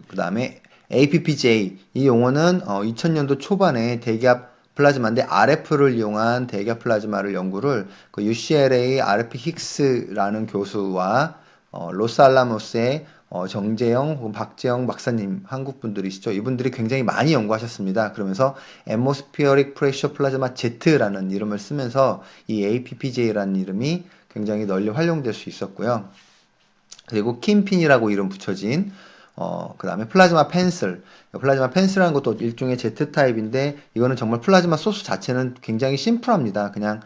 그 다음에 APPJ, 이 용어는 2000년도 초반에 대기압 플라즈마인데 RF를 이용한 대기압 플라즈마를 연구를 그 UCLA RF 힉스라는 교수와 로스알라모스의 정재영 혹은 박재영 박사님 한국 분들이시죠. 이분들이 굉장히 많이 연구하셨습니다. 그러면서 Atmospheric Pressure Plasma Z라는 이름을 쓰면서 이 APPJ라는 이름이 굉장히 널리 활용될 수 있었고요. 그리고 킴핀이라고 이름 붙여진 그 다음에 플라즈마 펜슬. 플라즈마 펜슬이라는 것도 일종의 Z타입인데 이거는 정말 플라즈마 소스 자체는 굉장히 심플합니다. 그냥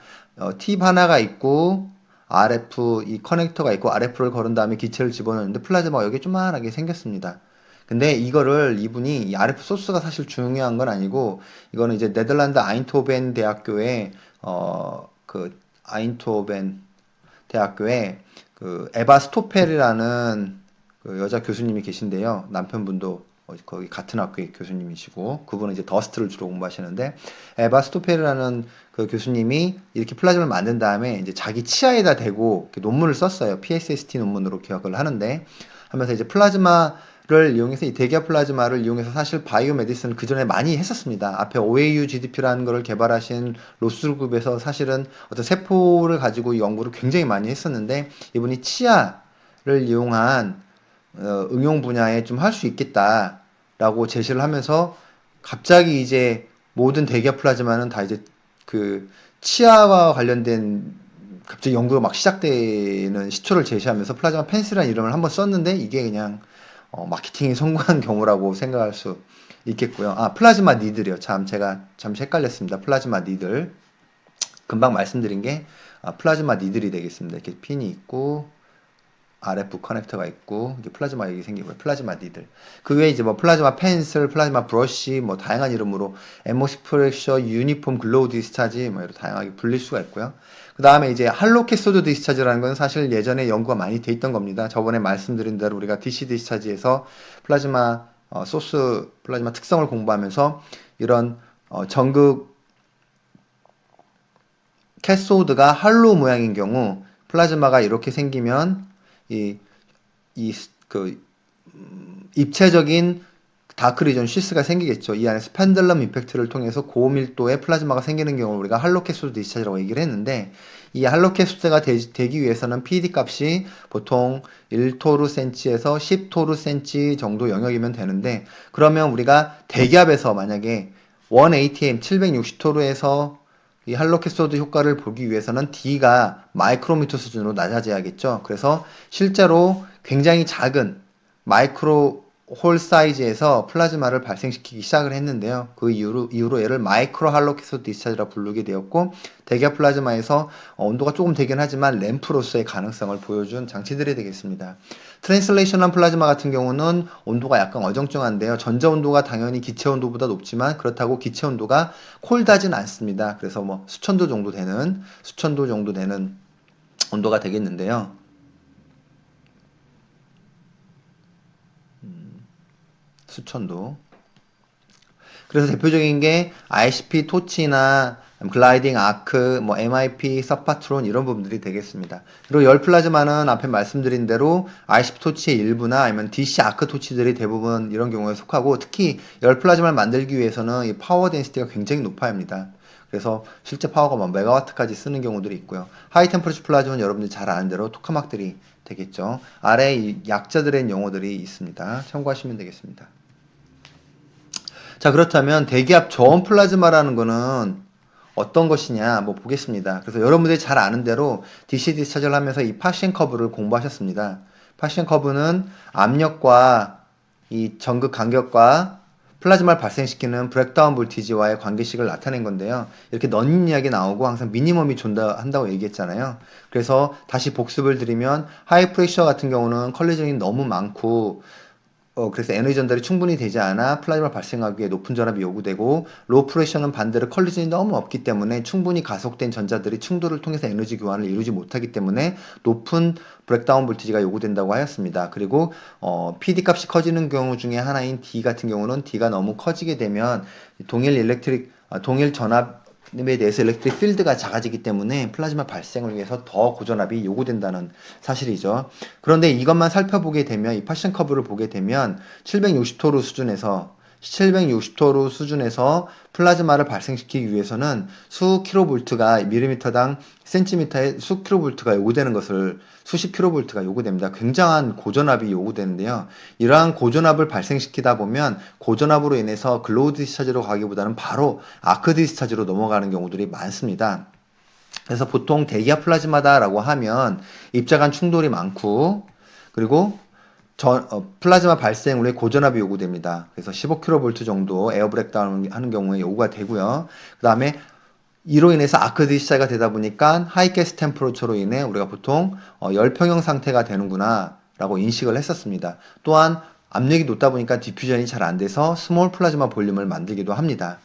팁 하나가 있고 RF 이 커넥터가 있고 RF를 걸은 다음에 기체를 집어넣는데 플라즈마가 여기 조그만하게 생겼습니다. 근데 이거를 이분이 이 RF 소스가 사실 중요한 건 아니고 이거는 이제 네덜란드 아인토벤 대학교의 그 아인토벤 대학교에 그 에바 스토펠이라는 그 여자 교수님이 계신데요. 남편분도 거기 같은 학교의 교수님이시고 그분은 이제 더스트를 주로 공부하시는데 에바 스토펠이라는 그 교수님이 이렇게 플라즈마를 만든 다음에 이제 자기 치아에다 대고 논문을 썼어요. PSST 논문으로 기억을 하는데 하면서 이제 플라즈마를 이용해서 이 대기압 플라즈마를 이용해서 사실 바이오 메디슨을 그 전에 많이 했었습니다. 앞에 OAU GDP라는 거를 개발하신 로스 그룹에서 사실은 어떤 세포를 가지고 연구를 굉장히 많이 했었는데 이분이 치아를 이용한 응용 분야에 좀 할 수 있겠다라고 제시를 하면서 갑자기 이제 모든 대기압 플라즈마는 다 이제 그 치아와 관련된 갑자기 연구가 막 시작되는 시초를 제시하면서 플라즈마 펜스라는 이름을 한번 썼는데 이게 그냥 마케팅이 성공한 경우라고 생각할 수 있겠고요. 아, 플라즈마 니들이요. 참 제가 잠시 헷갈렸습니다. 플라즈마 니들. 금방 말씀드린 게 플라즈마 니들이 되겠습니다. 이렇게 핀이 있고 RF 커넥터가 있고 이제 플라즈마 여기 생기고요. 플라즈마 니들. 그 외에 이제 뭐 플라즈마 펜슬, 플라즈마 브러쉬 뭐 다양한 이름으로 애모스프렉셔, 유니폼 글로우 디스차지 뭐 이렇게 다양하게 불릴 수가 있고요. 그 다음에 이제 할로 캐소드 디스차지라는 건 사실 예전에 연구가 많이 돼 있던 겁니다. 저번에 말씀드린 대로 우리가 DC 디스차지에서 플라즈마 소스 플라즈마 특성을 공부하면서 이런 전극 캐소드가 할로 모양인 경우 플라즈마가 이렇게 생기면 그 입체적인 다크 리전 쉬스가 생기겠죠. 이 안에서 펜들럼 이펙트를 통해서 고밀도의 플라즈마가 생기는 경우를 우리가 할로 캐소드 디스차지라고 얘기를 했는데 이 할로 캐소드가 되기 위해서는 PD 값이 보통 1토르센치에서 10토르센치 정도 영역이면 되는데 그러면 우리가 대기압에서 만약에 1ATM 760토르에서 이 할로 캐소드 효과를 보기 위해서는 D가 마이크로미터 수준으로 낮아져야겠죠. 그래서 실제로 굉장히 작은 마이크로 홀 사이즈에서 플라즈마를 발생시키기 시작을 했는데요. 그 이후로 얘를 마이크로 할로 캐소드 디스차지라 부르게 되었고 대기압 플라즈마에서 온도가 조금 되긴 하지만 램프로서의 가능성을 보여준 장치들이 되겠습니다. 트랜슬레이셔널 플라즈마 같은 경우는 온도가 약간 어정쩡한데요. 전자 온도가 당연히 기체 온도보다 높지만 그렇다고 기체 온도가 콜드하진 않습니다. 그래서 뭐 수천도 정도 되는 온도가 되겠는데요. 수천도. 그래서 대표적인 게 ICP 토치나 글라이딩 아크, 뭐 MIP, 서파트론 이런 부분들이 되겠습니다. 그리고 열 플라즈마는 앞에 말씀드린 대로 ICP 토치의 일부나 아니면 DC 아크 토치들이 대부분 이런 경우에 속하고 특히 열 플라즈마를 만들기 위해서는 이 파워 덴시티가 굉장히 높아야 합니다. 그래서 실제 파워가 뭐 메가와트까지 쓰는 경우들이 있고요. 하이 템퍼러처 플라즈마는 여러분들이 잘 아는 대로 토카막들이 되겠죠. 아래에 이 약자들의 용어들이 있습니다. 참고하시면 되겠습니다. 자, 그렇다면 대기압 저온 플라즈마라는 거는 어떤 것이냐 뭐 보겠습니다. 그래서 여러분들이 잘 아는 대로 DC 디스차지를 하면서 이 파시엔 커브를 공부하셨습니다. 파시엔 커브는 압력과 이 전극 간격과 플라즈마를 발생시키는 브렉다운 볼티지와의 관계식을 나타낸 건데요. 이렇게 넌리니하게 나오고 항상 미니멈이 존재한다고 얘기했잖아요. 그래서 다시 복습을 드리면 하이 프레셔 같은 경우는 컬리전이 너무 많고 그래서 에너지 전달이 충분히 되지 않아 플라즈마 발생하기 위해 높은 전압이 요구되고, 로우 프레셔는 반대로 컬리전이 너무 없기 때문에 충분히 가속된 전자들이 충돌을 통해서 에너지 교환을 이루지 못하기 때문에 높은 브렉다운 볼티지가 요구된다고 하였습니다. 그리고 PD 값이 커지는 경우 중에 하나인 D 같은 경우는 D가 너무 커지게 되면 동일 전압에 대해서 일렉트릭 필드가 작아지기 때문에 플라즈마 발생을 위해서 더 고전압이 요구된다는 사실이죠. 그런데 이것만 살펴보게 되면, 이 파션 커브를 보게 되면 760토르 수준에서 플라즈마를 발생시키기 위해서는 수 킬로볼트가 밀리미터당 센티미터에 수 킬로볼트가 요구되는 것을, 수십 킬로볼트가 요구됩니다. 굉장한 고전압이 요구되는데요. 이러한 고전압을 발생시키다 보면 고전압으로 인해서 글로우 디스차지로 가기보다는 바로 아크 디스차지로 넘어가는 경우들이 많습니다. 그래서 보통 대기압 플라즈마다라고 하면 입자간 충돌이 많고, 그리고 플라즈마 발생후에 고전압이 요구됩니다. 그래서 15kV 정도 에어 브렉다운 하는 경우에 요구가 되고요. 그 다음에 이로 인해서 아크 디스차지가 되다 보니까 하이 가스 템퍼러처로 인해 우리가 보통 열평형 상태가 되는구나 라고 인식을 했었습니다. 또한 압력이 높다 보니까 디퓨전이 잘 안 돼서 스몰 플라즈마 볼륨을 만들기도 합니다.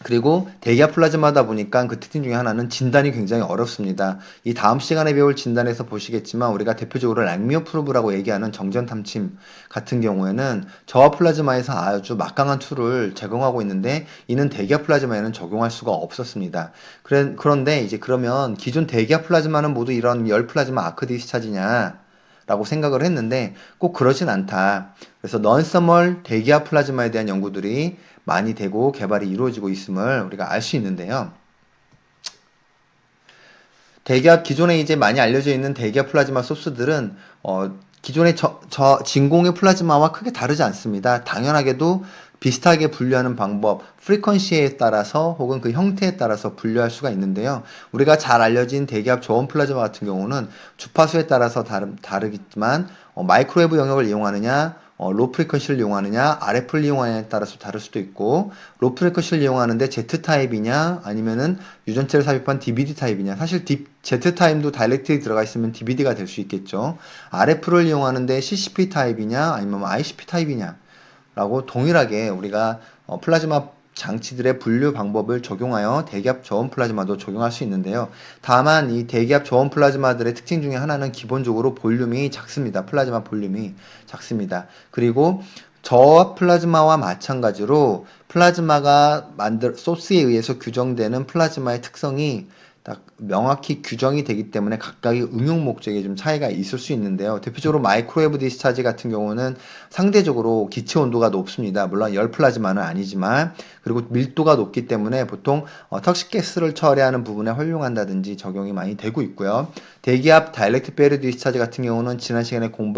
그리고 대기압 플라즈마다 보니까 그 특징 중에 하나는 진단이 굉장히 어렵습니다. 이 다음 시간에 배울 진단에서 보시겠지만, 우리가 대표적으로 랑미어 프로브라고 얘기하는 정전 탐침 같은 경우에는 저하 플라즈마에서 아주 막강한 툴을 제공하고 있는데, 이는 대기압 플라즈마에는 적용할 수가 없었습니다. 그런데 이제 그러면 기존 대기압 플라즈마는 모두 이런 열 플라즈마 아크 디스차지냐 라고 생각을 했는데 꼭 그러진 않다. 그래서 넌서멀 대기압 플라즈마에 대한 연구들이 많이 되고 개발이 이루어지고 있음을 우리가 알 수 있는데요. 기존에 이제 많이 알려져 있는 대기압 플라즈마 소스들은 기존의 진공의 플라즈마와 크게 다르지 않습니다. 당연하게도 비슷하게 분류하는 방법, 프리퀀시에 따라서 혹은 그 형태에 따라서 분류할 수가 있는데요. 우리가 잘 알려진 대기압 저온 플라즈마 같은 경우는 주파수에 따라서 다르겠지만 마이크로웨브 영역을 이용하느냐, 로 프리퀀시를 이용하느냐, RF를 이용하느냐에 따라서 다를 수도 있고, 로 프리퀀시를 이용하는데 Z 타입이냐, 아니면은 유전체를 삽입한 DVD 타입이냐. 사실 Z 타입도 다이렉트리 들어가 있으면 DVD가 될 수 있겠죠. RF를 이용하는데 CCP 타입이냐, 아니면 ICP 타입이냐 라고 동일하게 우리가 플라즈마 장치들의 분류 방법을 적용하여 대기압 저온 플라즈마도 적용할 수 있는데요. 다만 이 대기압 저온 플라즈마들의 특징 중에 하나는 기본적으로 볼륨이 작습니다. 플라즈마 볼륨이 작습니다. 그리고 저압 플라즈마와 마찬가지로 플라즈마가 소스에 의해서 규정되는 플라즈마의 특성이 딱 명확히 규정이 되기 때문에 각각의 응용 목적에 좀 차이가 있을 수 있는데요. 대표적으로 마이크로웨브 디스차지 같은 경우는 상대적으로 기체 온도가 높습니다. 물론 열 플라즈마는 아니지만, 그리고 밀도가 높기 때문에 보통 턱식가스를 처리하는 부분에 활용한다든지 적용이 많이 되고 있고요. 대기압 다이렉트 베리 디스차지 같은 경우는 지난 시간에 본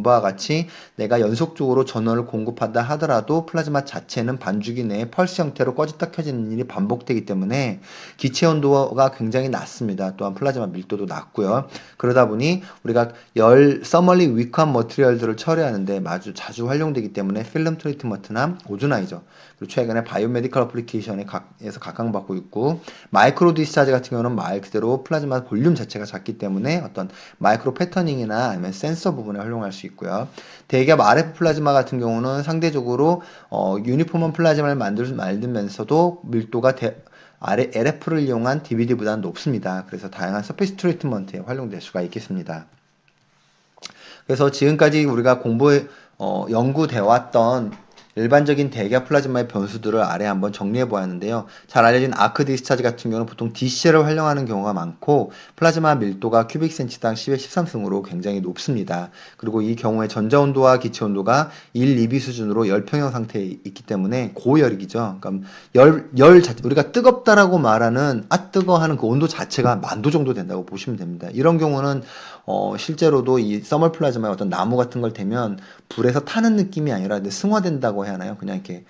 바와 같이 내가 연속적으로 전원을 공급한다 하더라도 플라즈마 자체는 반주기 내에 펄스 형태로 꺼졌다 켜지는 일이 반복되기 때문에 기체 온도가 굉장히 낮습니다. 또한 플라즈마 밀도도 낮고요. 그러다 보니 우리가 서멀리 위크한 머티리얼들을 처리하는데 아주 자주 활용되기 때문에 필름 트리트먼트나 오조나이저, 그리고 최근에 바이오메디컬 어플리케이션에서 각광받고 있고, 마이크로 디스차지 같은 경우는 말 그대로 플라즈마 볼륨 자체가 작기 때문에 어떤 마이크로 패터닝이나 아니면 센서 부분에 활용할 수 있고요. 대기압 RF 플라즈마 같은 경우는 상대적으로 유니폼한 플라즈마를 만들면서도 밀도가 LF를 이용한 DVD보다는 높습니다. 그래서 다양한 서페이스 트리트먼트에 활용될 수가 있겠습니다. 그래서 지금까지 우리가 연구되어 왔던 일반적인 대기압 플라즈마의 변수들을 아래 한번 정리해 보았는데요. 잘 알려진 아크 디스차지 같은 경우는 보통 DCL을 활용하는 경우가 많고, 플라즈마 밀도가 큐빅 센치당 10의 13승으로 굉장히 높습니다. 그리고 이 경우에 전자온도와 기체온도가 1, 2비 수준으로 열평형 상태에 있기 때문에 고열이죠. 그러니까 우리가 뜨겁다라고 말하는 뜨거 하는 그 온도 자체가 10,000도 정도 된다고 보시면 됩니다. 이런 경우는 실제로도 이 서멀 플라즈마에 어떤 나무 같은 걸 대면 불에서 타는 느낌이 아니라 승화된다고 해야 하나요? 그냥 이렇게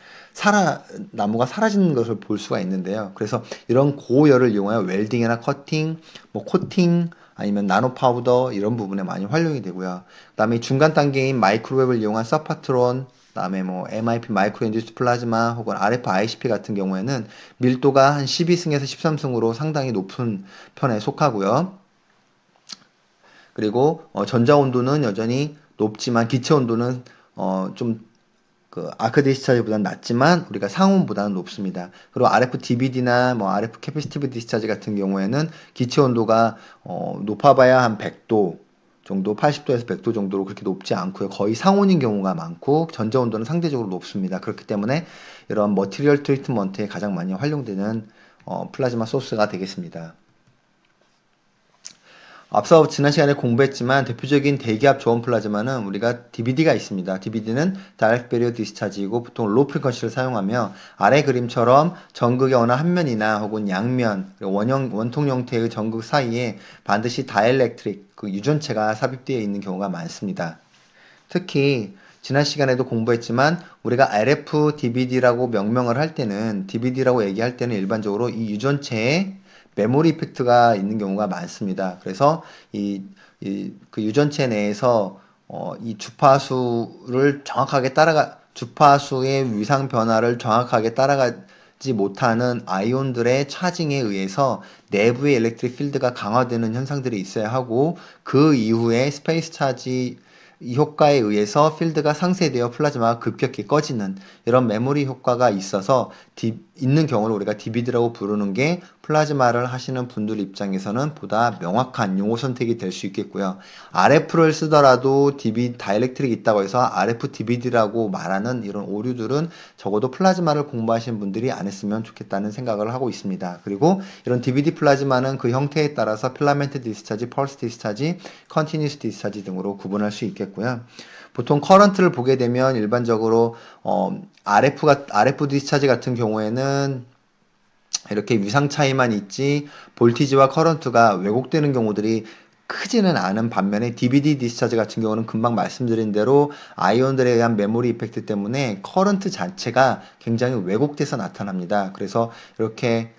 나무가 사라지는 것을 볼 수가 있는데요. 그래서 이런 고열을 이용하여 웰딩이나 커팅, 코팅, 아니면 나노 파우더 이런 부분에 많이 활용이 되고요. 그 다음에 중간 단계인 마이크로웨브를 이용한 서파트론, 그다음에 MIP 마이크로 인듀스 플라즈마 혹은 RF ICP 같은 경우에는 밀도가 한 12승에서 13승으로 상당히 높은 편에 속하고요. 그리고 전자 온도는 여전히 높지만 기체 온도는 좀 그 아크 디스차지보다는 낮지만 우리가 상온보다는 높습니다. 그리고 RF DBD나 뭐 RF 캐피시티브 디스차지 같은 경우에는 기체 온도가 높아봐야 한 100도 정도, 80도에서 100도 정도로 그렇게 높지 않고요. 거의 상온인 경우가 많고 전자 온도는 상대적으로 높습니다. 그렇기 때문에 이런 머티리얼 트리트먼트에 가장 많이 활용되는 플라즈마 소스가 되겠습니다. 앞서 지난 시간에 공부했지만 대표적인 대기압 저온 플라즈마는 우리가 DBD가 있습니다. DBD는 Direct Barrier Discharge이고 보통 로우 프리퀀시를 사용하며 아래 그림처럼 전극의 어느 한 면이나 혹은 양면, 원통 형태의 전극 사이에 반드시 다이엘렉트릭, 그 유전체가 삽입되어 있는 경우가 많습니다. 특히 지난 시간에도 공부했지만 우리가 RF DBD라고 명명을 할 때는 DBD라고 얘기할 때는 일반적으로 이 유전체에 메모리 이펙트가 있는 경우가 많습니다. 그래서 그 유전체 내에서 이 주파수를 정확하게 주파수의 위상 변화를 정확하게 따라가지 못하는 아이온들의 차징에 의해서 내부의 일렉트릭 필드가 강화되는 현상들이 있어야 하고 그 이후에 스페이스 차지 이 효과에 의해서 필드가 상쇄되어 플라즈마가 급격히 꺼지는 이런 메모리 효과가 있어서 있는 경우를 우리가 DBD라고 부르는 게 플라즈마를 하시는 분들 입장에서는 보다 명확한 용어 선택이 될 수 있겠고요. RF를 쓰더라도 다이렉트릭이 있다고 해서 RF DBD라고 말하는 이런 오류들은 적어도 플라즈마를 공부하시는 분들이 안 했으면 좋겠다는 생각을 하고 있습니다. 그리고 이런 DBD 플라즈마는 그 형태에 따라서 필라멘트 디스차지, 펄스 디스차지, 컨티뉴스 디스차지 등으로 구분할 수 있겠고요. 보통 커런트를 보게 되면 일반적으로 RF 디스차지 같은 경우에는 이렇게 위상 차이만 있지 볼티지와 커런트가 왜곡되는 경우들이 크지는 않은 반면에 DBD 디스차지 같은 경우는 금방 말씀드린 대로 아이온들에 의한 메모리 이펙트 때문에 커런트 자체가 굉장히 왜곡돼서 나타납니다. 그래서 이렇게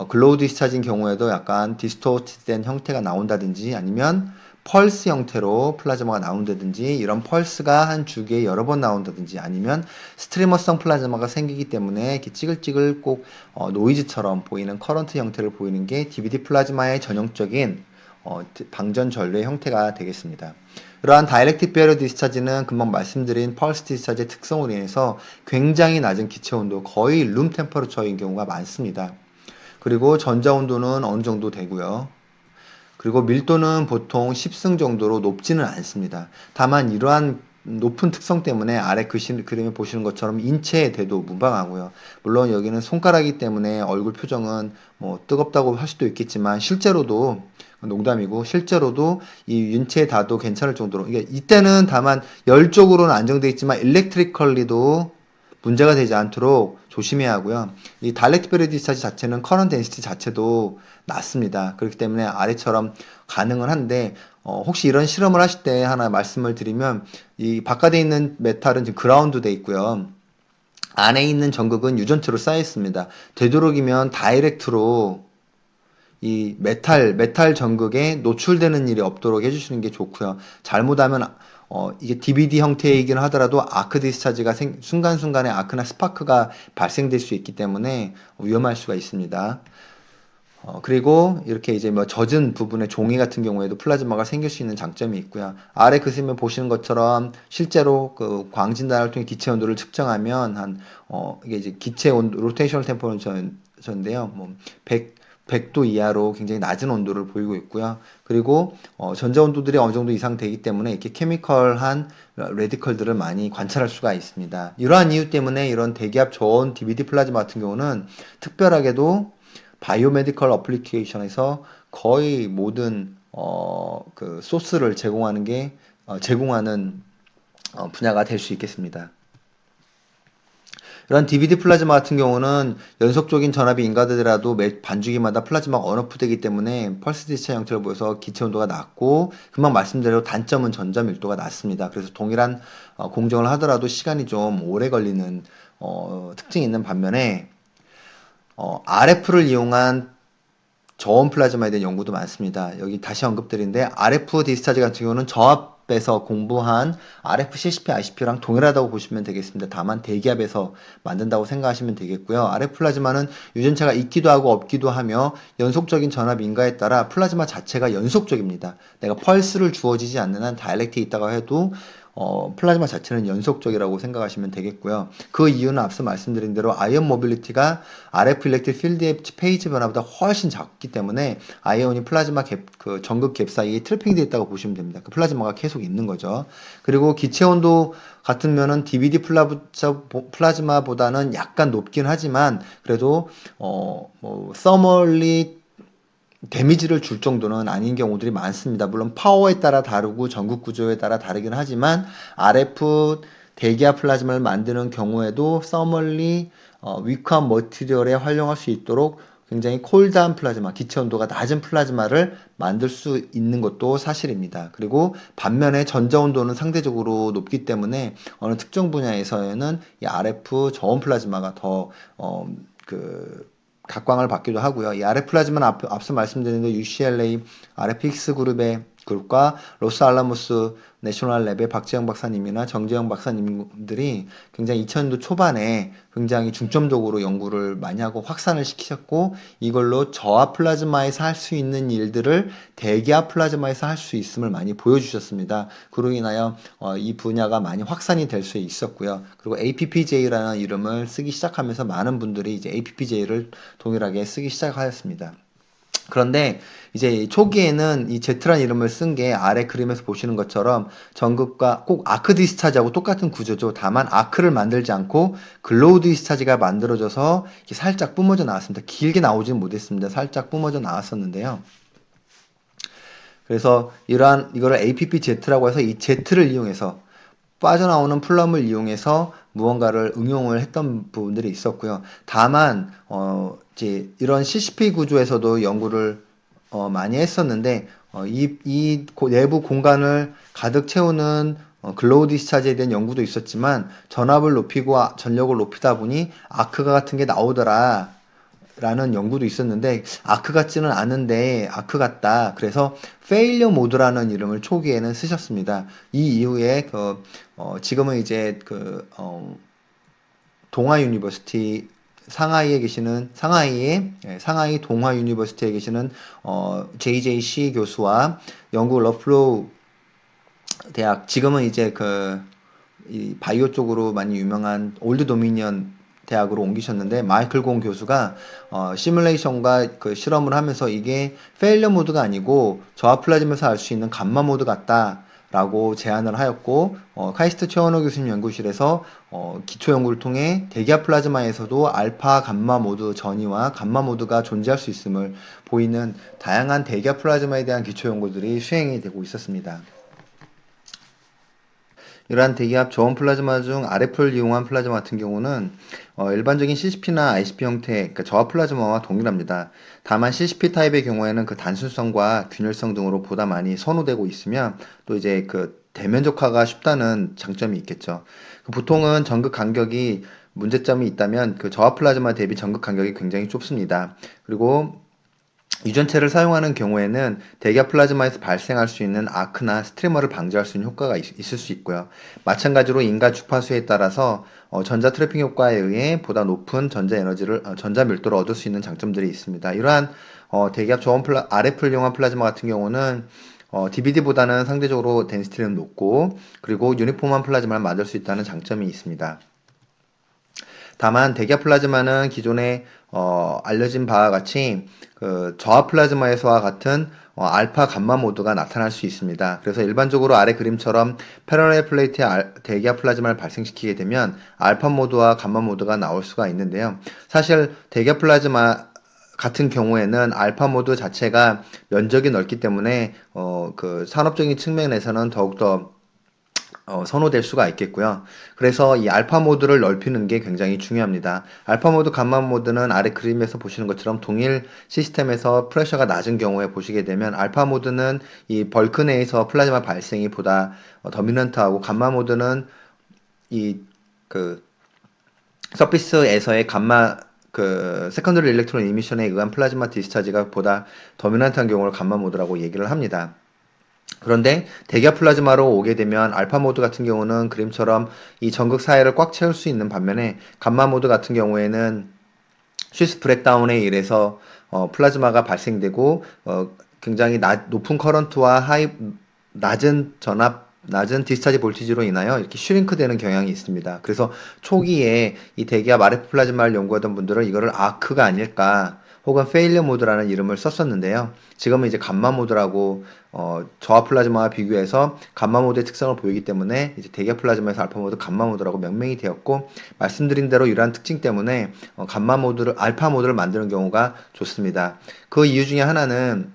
글로우 디스차지인 경우에도 약간 디스토트된 형태가 나온다든지 아니면 펄스 형태로 플라즈마가 나온다든지 이런 펄스가 한 주기에 여러 번 나온다든지 아니면 스트리머성 플라즈마가 생기기 때문에 이렇게 찌글찌글 꼭 노이즈처럼 보이는 커런트 형태를 보이는 게 DBD 플라즈마의 전형적인 방전 전류의 형태가 되겠습니다. 이러한 다이렉틱 베리어 디스차지는 금방 말씀드린 펄스 디스차지의 특성으로 인해서 굉장히 낮은 기체 온도, 거의 룸 템퍼러처인 경우가 많습니다. 그리고 전자 온도는 어느 정도 되고요. 그리고 밀도는 보통 10승 정도로 높지는 않습니다. 다만 이러한 높은 특성 때문에 아래 그림에 보시는 것처럼 인체의 대도 무방하고요. 물론 여기는 손가락이기 때문에 얼굴 표정은 뭐 뜨겁다고 할 수도 있겠지만 실제로도 농담이고 실제로도 이 인체의 다도 괜찮을 정도로 이때는 다만 열적으로는 안정되어 있지만 일렉트리컬리도 문제가 되지 않도록 조심해야 하고요. 이 다이렉트 베리어 디스차지 자체는 커런트 덴시티 자체도 낮습니다. 그렇기 때문에 아래처럼 가능은 한데 혹시 이런 실험을 하실 때 하나 말씀을 드리면 이 바깥에 있는 메탈은 지금 그라운드 돼 있고요. 안에 있는 전극은 유전체로 쌓여 있습니다. 되도록이면 다이렉트로 이 메탈 전극에 노출되는 일이 없도록 해주시는 게 좋고요. 잘못하면 이게 DBD 형태이긴 하더라도 아크 디스차지가 순간순간에 아크나 스파크가 발생될 수 있기 때문에 위험할 수가 있습니다. 그리고 이렇게 이제 뭐 젖은 부분의 종이 같은 경우에도 플라즈마가 생길 수 있는 장점이 있고요. 아래 그림에 보시는 것처럼 실제로 그 광진단을 통해 기체 온도를 측정하면 이게 이제 기체 온도, 로테이셔널 템퍼러처인데요. 뭐 100도 이하로 굉장히 낮은 온도를 보이고 있고요. 그리고 전자 온도들이 어느 정도 이상 되기 때문에 이렇게 케미컬한 레디컬들을 많이 관찰할 수가 있습니다. 이러한 이유 때문에 이런 대기압 저온 DBD 플라즈마 같은 경우는 특별하게도 바이오메디컬 어플리케이션에서 거의 모든 그 소스를 제공하는 분야가 될 수 있겠습니다. 이런 DBD 플라즈마 같은 경우는 연속적인 전압이 인가되더라도 매 반주기마다 플라즈마가 언오프되기 때문에 펄스 디스차 형태를 보여서 기체 온도가 낮고 금방 말씀드린 단점은 전자 밀도가 낮습니다. 그래서 동일한 공정을 하더라도 시간이 좀 오래 걸리는 특징이 있는 반면에 RF를 이용한 저온 플라즈마에 대한 연구도 많습니다. 여기 다시 언급드린데 RF 디스차지 같은 경우는 저압에서 공부한 RF CCP, ICP랑 동일하다고 보시면 되겠습니다. 다만 대기압에서 만든다고 생각하시면 되겠고요. RF 플라즈마는 유전체가 있기도 하고 없기도 하며 연속적인 전압 인가에 따라 플라즈마 자체가 연속적입니다. 내가 펄스를 주어지지 않는 한 다이렉트에 있다고 해도 플라즈마 자체는 연속적이라고 생각하시면 되겠고요. 그 이유는 앞서 말씀드린 대로 아이온 모빌리티가 RF 일렉트릭 필드의 페이지 변화보다 훨씬 작기 때문에 아이온이 플라즈마 그 전극 갭 사이에 트래핑되어 있다고 보시면 됩니다. 그 플라즈마가 계속 있는 거죠. 그리고 기체 온도 같은 면은 DVD 플라즈마보다는 약간 높긴 하지만 그래도 서멀리 데미지를 줄 정도는 아닌 경우들이 많습니다. 물론 파워에 따라 다르고 전극 구조에 따라 다르긴 하지만 RF 대기압 플라즈마를 만드는 경우에도 서멀리 위크한 머티리얼에 활용할 수 있도록 굉장히 콜드한 플라즈마, 기체 온도가 낮은 플라즈마를 만들 수 있는 것도 사실입니다. 그리고 반면에 전자 온도는 상대적으로 높기 때문에 어느 특정 분야에서는 이 RF 저온 플라즈마가 더 각광을 받기도 하고요. 이 RF 플라즈마는 앞서 말씀드린 대로 UCLA RFX 그룹과 로스알라모스 내셔널 랩의 박재영 박사님이나 정재영 박사님들이 굉장히 2000년도 초반에 굉장히 중점적으로 연구를 많이 하고 확산을 시키셨고 이걸로 저하 플라즈마에서 할 수 있는 일들을 대기압 플라즈마에서 할 수 있음을 많이 보여주셨습니다. 그로 인하여 이 분야가 많이 확산이 될 수 있었고요. 그리고 APPJ라는 이름을 쓰기 시작하면서 많은 분들이 이제 APPJ를 동일하게 쓰기 시작하였습니다. 그런데 이제 초기에는 이 Z라는 이름을 쓴 게 아래 그림에서 보시는 것처럼 전극과 꼭 아크 디스차지하고 똑같은 구조죠. 다만 아크를 만들지 않고 글로우 디스차지가 만들어져서 살짝 뿜어져 나왔습니다. 길게 나오지는 못했습니다. 살짝 뿜어져 나왔었는데요. 그래서 이거를 APPZ라고 해서 이 Z를 이용해서 빠져나오는 플럼을 이용해서 무언가를 응용을 했던 부분들이 있었고요. 다만 이제 이런 CCP 구조에서도 연구를 많이 했었는데 이 내부 공간을 가득 채우는 글로우 디스차지에 대한 연구도 있었지만 전압을 높이고 전력을 높이다 보니 아크가 같은 게 나오더라 라는 연구도 있었는데 아크 같지는 않은데 아크 같다. 그래서 페일리어 모드라는 이름을 초기에는 쓰셨습니다. 이 이후에 지금은 이제 동아 유니버시티 상하이에 계시는 상하이 동아 유니버시티에 계시는 JJC 교수와 영국 러플로우 대학 지금은 이제 이 바이오 쪽으로 많이 유명한 올드 도미니언 대학으로 옮기셨는데 마이클 공 교수가 시뮬레이션과 그 실험을 하면서 이게 페일러 모드가 아니고 저하 플라즈마에서 알 수 있는 감마 모드 같다 라고 제안을 하였고 카이스트 최원호 교수님 연구실에서 기초 연구를 통해 대기압 플라즈마에서도 알파 감마 모드 전이와 감마 모드가 존재할 수 있음을 보이는 다양한 대기압 플라즈마에 대한 기초 연구들이 수행이 되고 있었습니다. 이러한 대기압 저온 플라즈마 중 RF를 이용한 플라즈마 같은 경우는 일반적인 CCP나 ICP 형태, 그러니까 저하 플라즈마와 동일합니다. 다만 CCP 타입의 경우에는 그 단순성과 균열성 등으로 보다 많이 선호되고 있으며 또 이제 대면적화가 쉽다는 장점이 있겠죠. 보통은 전극 간격이 문제점이 있다면 그 저하 플라즈마 대비 전극 간격이 굉장히 좁습니다. 그리고 유전체를 사용하는 경우에는 대기압 플라즈마에서 발생할 수 있는 아크나 스트리머를 방지할 수 있는 효과가 있을 수 있고요. 마찬가지로 인가 주파수에 따라서 전자 트래핑 효과에 의해 보다 높은 전자 밀도를 얻을 수 있는 장점들이 있습니다. 이러한 대기압 저온 RF를 이용한 플라즈마 같은 경우는 DVD보다는 상대적으로 덴시티는 높고 그리고 유니폼한 플라즈마를 만들 수 있다는 장점이 있습니다. 다만 대기압 플라즈마는 기존에 알려진 바와 같이 저하 플라즈마에서와 같은 알파 감마 모드가 나타날 수 있습니다. 그래서 일반적으로 아래 그림처럼 패러렐 플레이트에 대기압 플라즈마를 발생시키게 되면 알파 모드와 감마 모드가 나올 수가 있는데요. 사실 대기압 플라즈마 같은 경우에는 알파 모드 자체가 면적이 넓기 때문에 산업적인 측면에서는 더욱더 선호될 수가 있겠고요. 그래서 이 알파 모드를 넓히는 게 굉장히 중요합니다. 알파 모드, 감마 모드는 아래 그림에서 보시는 것처럼 동일 시스템에서 프레셔가 낮은 경우에 보시게 되면 알파 모드는 이 벌크 내에서 플라즈마 발생이 보다 더미넌트하고 감마 모드는 이 서피스에서의 감마 세컨더리 일렉트론 이미션에 의한 플라즈마 디스차지가 보다 더미넌트한 경우를 감마 모드라고 얘기를 합니다. 그런데 대기압 플라즈마로 오게 되면 알파 모드 같은 경우는 그림처럼 이 전극 사이를 꽉 채울 수 있는 반면에 감마 모드 같은 경우에는 쉬스 브렉다운에 의해서 플라즈마가 발생되고 굉장히 높은 커런트와 낮은 전압 낮은 디스차지 볼티지로 인하여 이렇게 슈링크 되는 경향이 있습니다. 그래서 초기에 이 대기압 RF 플라즈마를 연구하던 분들은 이거를 아크가 아닐까 혹은 페일리어 모드라는 이름을 썼었는데요. 지금은 이제 감마 모드라고 저하 플라즈마와 비교해서 감마 모드의 특성을 보이기 때문에 이제 대기압 플라즈마에서 알파 모드, 감마 모드라고 명명이 되었고, 말씀드린 대로 이러한 특징 때문에 감마 모드를 알파 모드를 만드는 경우가 좋습니다. 그 이유 중에 하나는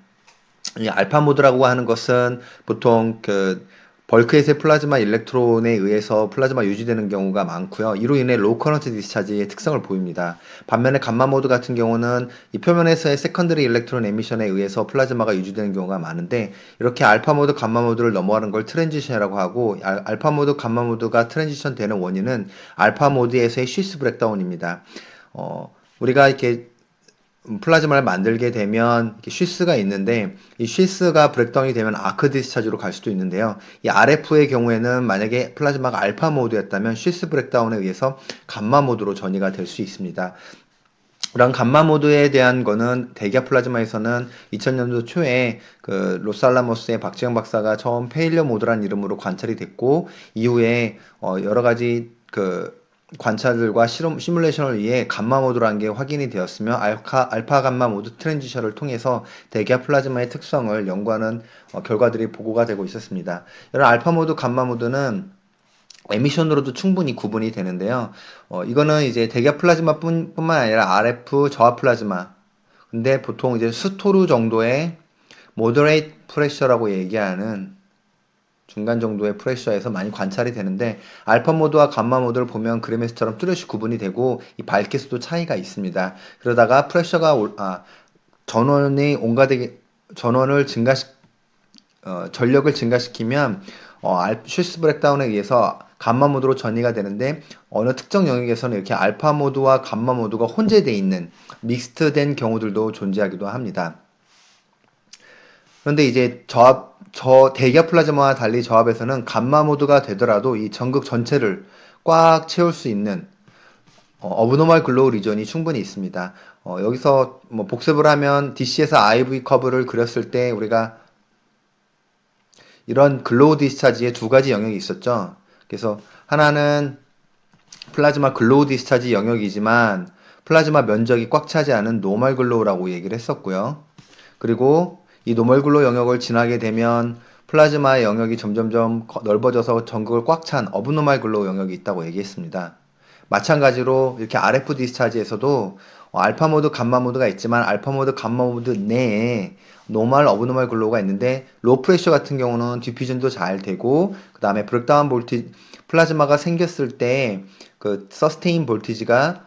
이 알파 모드라고 하는 것은 보통 그 벌크에서의 플라즈마 일렉트론에 의해서 플라즈마 유지되는 경우가 많고요. 이로 인해 로우 커런트 디스차지의 특성을 보입니다. 반면에 감마 모드 같은 경우는 이 표면에서의 세컨더리 일렉트론 에미션에 의해서 플라즈마가 유지되는 경우가 많은데, 이렇게 알파 모드, 감마 모드를 넘어가는 걸 트랜지션이라고 하고, 알파 모드, 감마 모드가 트랜지션 되는 원인은 알파 모드에서의 쉬스 브렉다운입니다. 우리가 이렇게 플라즈마를 만들게 되면 쉬스가 있는데, 이 쉬스가 브렉다운이 되면 아크 디스차지로 갈 수도 있는데요. 이 RF의 경우에는 만약에 플라즈마가 알파 모드였다면 쉬스 브렉다운에 의해서 감마 모드로 전이가 될 수 있습니다. 이런 감마 모드에 대한 거는 대기압 플라즈마에서는 2000년도 초에 그 로스알라모스의 박지영 박사가 처음 페일리어 모드라는 이름으로 관찰이 됐고, 이후에 여러 가지 그 관찰들과 시뮬레이션을 위해 감마 모드라는 게 확인이 되었으며, 알파 감마 모드 트랜지션을 통해서 대기압 플라즈마의 특성을 연구하는 결과들이 보고가 되고 있었습니다. 이런 알파 모드, 감마 모드는 에미션으로도 충분히 구분이 되는데요. 이거는 이제 대기압 플라즈마 뿐만 아니라 RF 저하 플라즈마. 근데 보통 이제 스토르 정도의 moderate pressure라고 얘기하는 중간 정도의 프레셔에서 많이 관찰이 되는데, 알파 모드와 감마 모드를 보면 그림에서처럼 뚜렷이 구분이 되고 이 밝기수도 차이가 있습니다. 그러다가 프레셔가 전원이 전원을 전력을 증가시키면 슈스 브렉다운에 의해서 감마 모드로 전이가 되는데, 어느 특정 영역에서는 이렇게 알파 모드와 감마 모드가 혼재되어 있는 믹스트된 경우들도 존재하기도 합니다. 그런데 이제 대기압 플라즈마와 달리 저압에서는 감마 모드가 되더라도 이 전극 전체를 꽉 채울 수 있는 어브노멀 글로우 리전이 충분히 있습니다. 여기서 뭐 복습을 하면 DC에서 IV 커브를 그렸을 때 우리가 이런 글로우 디스차지의 두 가지 영역이 있었죠. 그래서 하나는 플라즈마 글로우 디스차지 영역이지만 플라즈마 면적이 꽉 차지 않은 노멀 글로우라고 얘기를 했었고요. 그리고 이 노멀 글로우 영역을 지나게 되면 플라즈마의 영역이 점점점 넓어져서 전극을 꽉 찬 어브노멀 글로우 영역이 있다고 얘기했습니다. 마찬가지로 이렇게 RF 디스차지에서도 알파 모드, 감마 모드가 있지만 알파 모드, 감마 모드 내에 노멀, 어브노멀 글로우가 있는데, 로 프레셔 같은 경우는 디퓨전도 잘 되고, 그 다음에 브렉다운 볼티지, 플라즈마가 생겼을 때 그 서스테인 볼티지가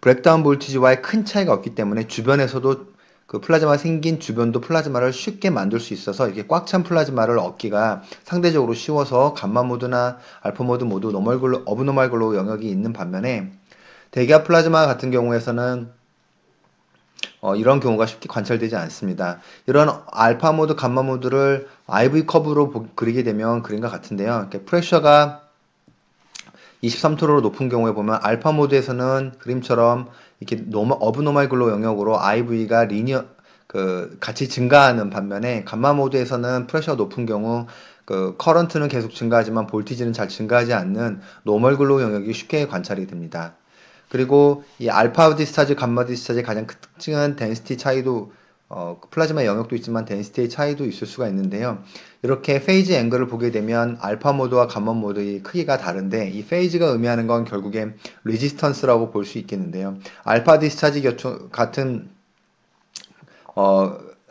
브렉다운 볼티지와의 큰 차이가 없기 때문에 주변에서도 그 플라즈마 생긴 주변도 플라즈마를 쉽게 만들 수 있어서 이렇게 꽉 찬 플라즈마를 얻기가 상대적으로 쉬워서 감마 모드나 알파 모드 모두 어브노멀 글로우 영역이 있는 반면에, 대기압 플라즈마 같은 경우에서는 이런 경우가 쉽게 관찰되지 않습니다. 이런 알파 모드, 감마 모드를 IV 커브로 그리게 되면 그림과 같은데요. 이렇게 프레셔가 23토로로 높은 경우에 보면 알파 모드에서는 그림처럼 이렇게 어브노멀 글로우 영역으로 IV가 같이 증가하는 반면에, 감마 모드에서는 프레셔가 높은 경우 그 커런트는 계속 증가하지만 볼티지는 잘 증가하지 않는 노멀 글로우 영역이 쉽게 관찰이 됩니다. 그리고 이 알파 디스차지, 감마 디스차지의 가장 큰 특징은 덴시티 차이도, 플라즈마 영역도 있지만 덴시티의 차이도 있을 수가 있는데요. 이렇게 페이즈 앵글을 보게 되면 알파 모드와 감마 모드의 크기가 다른데, 이 페이즈가 의미하는 건 결국엔 레지스턴스라고 볼 수 있겠는데요. 알파 디스차지 같은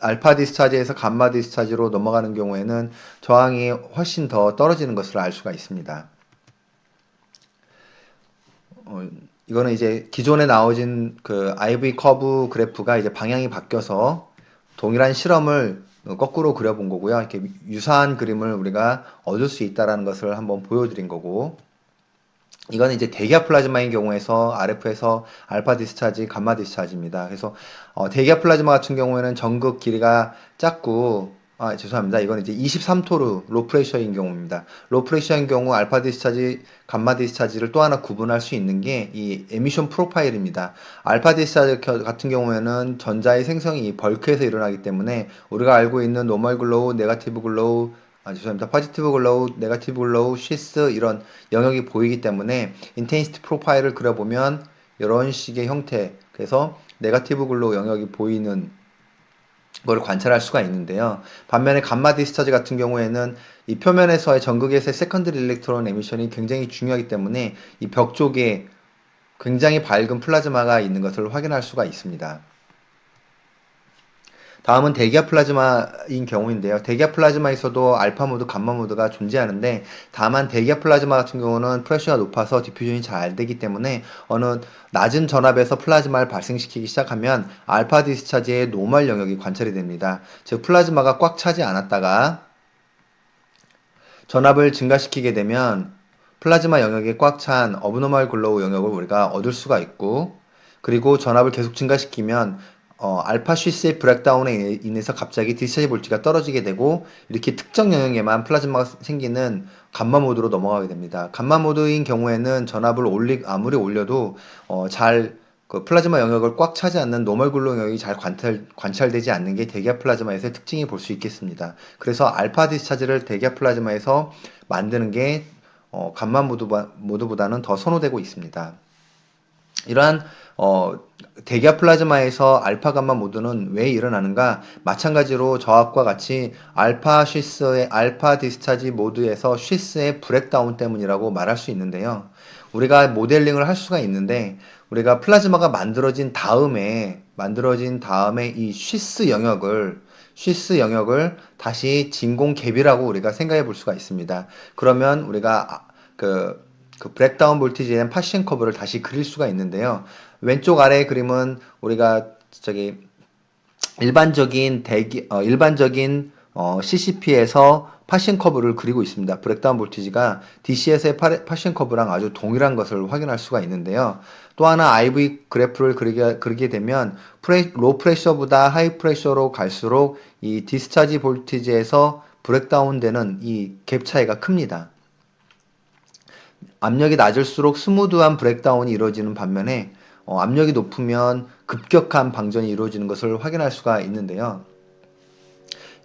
알파 디스차지에서 감마 디스차지로 넘어가는 경우에는 저항이 훨씬 더 떨어지는 것을 알 수가 있습니다. 이거는 이제 기존에 나오진 그 IV 커브 그래프가 이제 방향이 바뀌어서 동일한 실험을 거꾸로 그려본 거고요. 이렇게 유사한 그림을 우리가 얻을 수 있다라는 것을 한번 보여드린 거고, 이거는 이제 대기압 플라즈마인 경우에서 RF에서 알파 디스차지, 감마 디스차지입니다. 그래서 대기압 플라즈마 같은 경우에는 전극 길이가 작고, 죄송합니다. 이건 이제 23토르 로 프레셔인 경우입니다. 로 프레셔인 경우 알파 디스차지, 감마 디스차지를 또 하나 구분할 수 있는 게 이 에미션 프로파일입니다. 알파 디스차지 같은 경우에는 전자의 생성이 벌크에서 일어나기 때문에 우리가 알고 있는 노멀 글로우, 네거티브 글로우, 죄송합니다. 포지티브 글로우, 네거티브 글로우, 쉬스 이런 영역이 보이기 때문에 인텐시티 프로파일을 그려보면 이런 식의 형태, 그래서 네거티브 글로우 영역이 보이는 걸 관찰할 수가 있는데요. 반면에 감마 디스차지 같은 경우에는 이 표면에서의 전극에서의 세컨드리 일렉트론 에미션이 굉장히 중요하기 때문에 이 벽 쪽에 굉장히 밝은 플라즈마가 있는 것을 확인할 수가 있습니다. 다음은 대기압 플라즈마인 경우인데요. 대기압 플라즈마에서도 알파 모드, 감마 모드가 존재하는데 다만 대기압 플라즈마 같은 경우는 프레셔가 높아서 디퓨전이 잘 안 되기 때문에 어느 낮은 전압에서 플라즈마를 발생시키기 시작하면 알파 디스차지의 노멀 영역이 관찰이 됩니다. 즉 플라즈마가 꽉 차지 않았다가 전압을 증가시키게 되면 플라즈마 영역이 꽉 찬 어브노멀 글로우 영역을 우리가 얻을 수가 있고, 그리고 전압을 계속 증가시키면 알파 쉬스의 브렉다운에 인해서 갑자기 디스차지 볼트가 떨어지게 되고 이렇게 특정 영역에만 플라즈마가 생기는 감마 모드로 넘어가게 됩니다. 감마 모드인 경우에는 전압을 아무리 올려도 그 플라즈마 영역을 꽉 차지 않는 노멀 글로우 영역이 잘 관찰되지 않는 게 대기압 플라즈마에서의 특징이 볼 수 있겠습니다. 그래서 알파 디스차지를 대기압 플라즈마에서 만드는 게 감마 모드보다는 더 선호되고 있습니다. 이러한 대기압 플라즈마에서 알파 감마 모드는 왜 일어나는가? 마찬가지로 저압과 같이 알파 디스차지 모드에서 쉬스의 브렉다운 때문이라고 말할 수 있는데요. 우리가 모델링을 할 수가 있는데 우리가 플라즈마가 만들어진 다음에 이 쉬스 영역을 다시 진공 갭이라고 우리가 생각해 볼 수가 있습니다. 그러면 우리가 그 브렉다운 볼티지에 대한 파시언 커브를 다시 그릴 수가 있는데요. 왼쪽 아래 그림은 우리가 일반적인 CCP에서 파시언 커브를 그리고 있습니다. 브렉다운 볼티지가 DC에서의 파시언 커브랑 아주 동일한 것을 확인할 수가 있는데요. 또 하나 IV 그래프를 그리게 되면 로 프레셔보다 하이 프레셔로 갈수록 이 디스차지 볼티지에서 브렉다운 되는 이 갭 차이가 큽니다. 압력이 낮을수록 스무드한 브렉다운이 이루어지는 반면에 압력이 높으면 급격한 방전이 이루어지는 것을 확인할 수가 있는데요.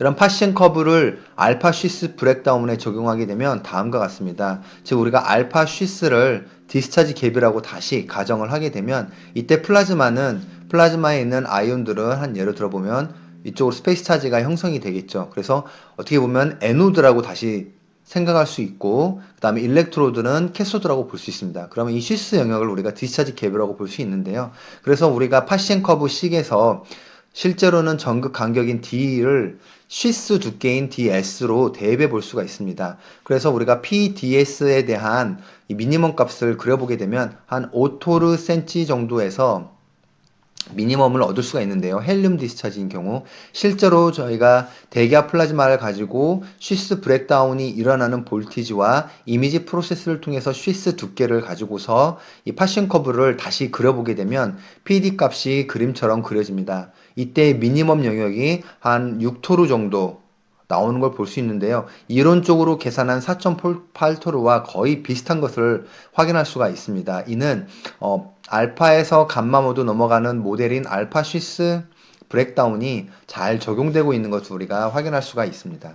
이런 파시언 커브를 알파 쉬스 브렉다운에 적용하게 되면 다음과 같습니다. 즉 우리가 알파 쉬스를 디스차지 갭이라고 다시 가정을 하게 되면 이때 플라즈마에 있는 아이온들은 한 예로 들어보면 이쪽으로 스페이스 차지가 형성이 되겠죠. 그래서 어떻게 보면 에노드라고 다시 생각할 수 있고, 그 다음에 일렉트로드는 캐소드라고 볼 수 있습니다. 그러면 이 쉬스 영역을 우리가 디스차지 갭이라고 볼 수 있는데요. 그래서 우리가 파시언 커브 식에서 실제로는 전극 간격인 D를 쉬스 두께인 DS로 대입해 볼 수가 있습니다. 그래서 우리가 PDS에 대한 이 미니멈 값을 그려보게 되면 한 5토르 센치 정도에서 미니멈을 얻을 수가 있는데요. 헬륨 디스차지인 경우 실제로 저희가 대기압 플라즈마를 가지고 쉬스 브렉다운이 일어나는 볼티지와 이미지 프로세스를 통해서 쉬스 두께를 가지고서 이 파시언 커브를 다시 그려보게 되면 PD 값이 그림처럼 그려집니다. 이때 미니멈 영역이 한 6토르 정도 나오는 걸 볼 수 있는데요. 이론적으로 계산한 4.8토르와 거의 비슷한 것을 확인할 수가 있습니다. 이는 알파에서 감마 모드 넘어가는 모델인 알파 쉬스 브렉다운이 잘 적용되고 있는 것을 우리가 확인할 수가 있습니다.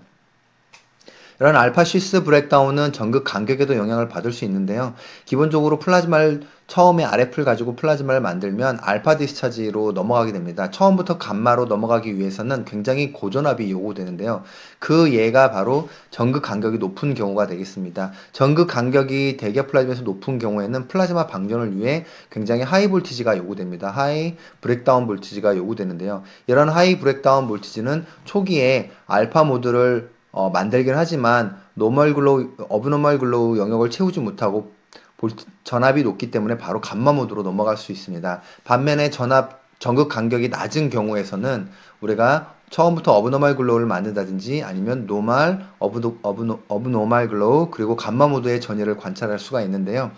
이런 알파 쉬스 브렉다운은 전극 간격에도 영향을 받을 수 있는데요. 기본적으로 플라즈마를 처음에 RF를 가지고 플라즈마를 만들면 알파 디스차지로 넘어가게 됩니다. 처음부터 감마로 넘어가기 위해서는 굉장히 고전압이 요구되는데요. 그 예가 바로 전극 간격이 높은 경우가 되겠습니다. 전극 간격이 대기압 플라즈마에서 높은 경우에는 플라즈마 방전을 위해 굉장히 하이 볼티지가 요구됩니다. 하이 브렉다운 볼티지가 요구되는데요. 이런 하이 브렉다운 볼티지는 초기에 알파 모드를 만들긴 하지만 어브노멀 글로우 영역을 채우지 못하고 전압이 높기 때문에 바로 감마 모드로 넘어갈 수 있습니다. 반면에 전극 간격이 낮은 경우에서는 우리가 처음부터 어브노멀 글로우를 만든다든지 아니면 어브노멀 글로우 그리고 감마 모드의 전이를 관찰할 수가 있는데요.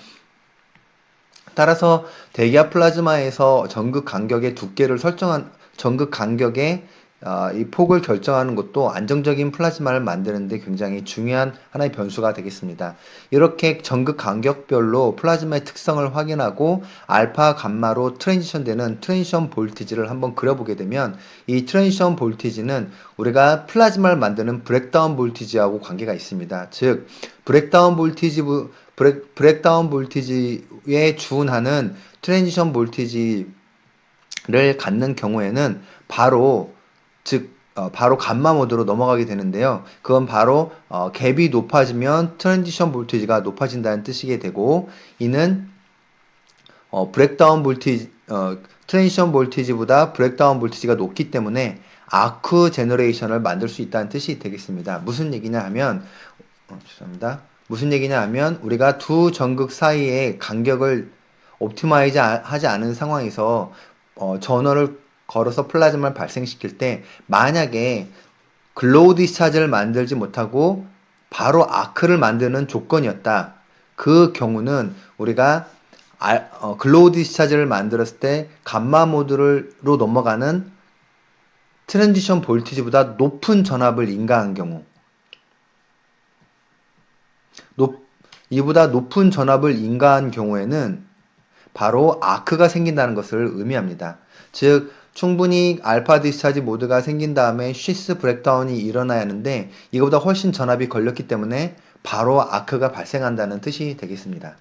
따라서 대기압 플라즈마에서 전극 간격의 이 폭을 결정하는 것도 안정적인 플라즈마를 만드는데 굉장히 중요한 하나의 변수가 되겠습니다. 이렇게 전극 간격별로 플라즈마의 특성을 확인하고 알파, 감마로 트랜지션 되는 트랜지션 볼티지를 한번 그려보게 되면 이 트랜지션 볼티지는 우리가 플라즈마를 만드는 브렉다운 볼티지하고 관계가 있습니다. 즉 브렉다운 볼티지에 준하는 트랜지션 볼티지를 갖는 경우에는 바로 감마 모드로 넘어가게 되는데요. 그건 바로 갭이 높아지면 트랜지션 볼티지가 높아진다는 뜻이게 되고, 이는 트랜지션 볼티지보다 브렉다운 볼티지가 높기 때문에 아크 제너레이션을 만들 수 있다는 뜻이 되겠습니다. 무슨 얘기냐 하면 우리가 두 전극 사이의 간격을 옵티마이즈 하지 않은 상황에서 전원을 걸어서 플라즈마를 발생시킬 때 만약에 글로우 디스차지를 만들지 못하고 바로 아크를 만드는 조건이었다. 그 경우는 우리가 글로우 디스차지를 만들었을 때 감마 모드로 넘어가는 트랜지션 볼티지보다 높은 전압을 인가한 경우, 이보다 높은 전압을 인가한 경우에는 바로 아크가 생긴다는 것을 의미합니다. 즉 충분히 알파 디스차지 모드가 생긴 다음에 쉬스 브렉다운이 일어나야 하는데 이거보다 훨씬 전압이 걸렸기 때문에 바로 아크가 발생한다는 뜻이 되겠습니다.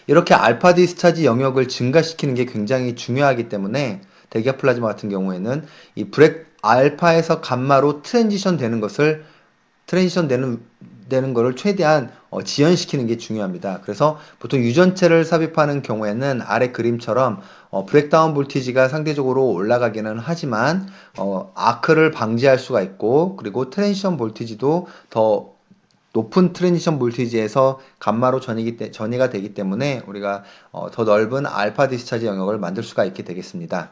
이렇게 알파 디스차지 영역을 증가시키는 게 굉장히 중요하기 때문에 대기압 플라즈마 같은 경우에는 이 알파에서 감마로 트랜지션 되는 거를 최대한 지연시키는 게 중요합니다. 그래서 보통 유전체를 삽입하는 경우에는 아래 그림처럼 브렉다운 볼티지가 상대적으로 올라가기는 하지만 아크를 방지할 수가 있고, 그리고 트랜지션 볼티지도 더 높은 트랜지션 볼티지에서 감마로 전이가 되기 때문에 우리가 더 넓은 알파 디스차지 영역을 만들 수가 있게 되겠습니다.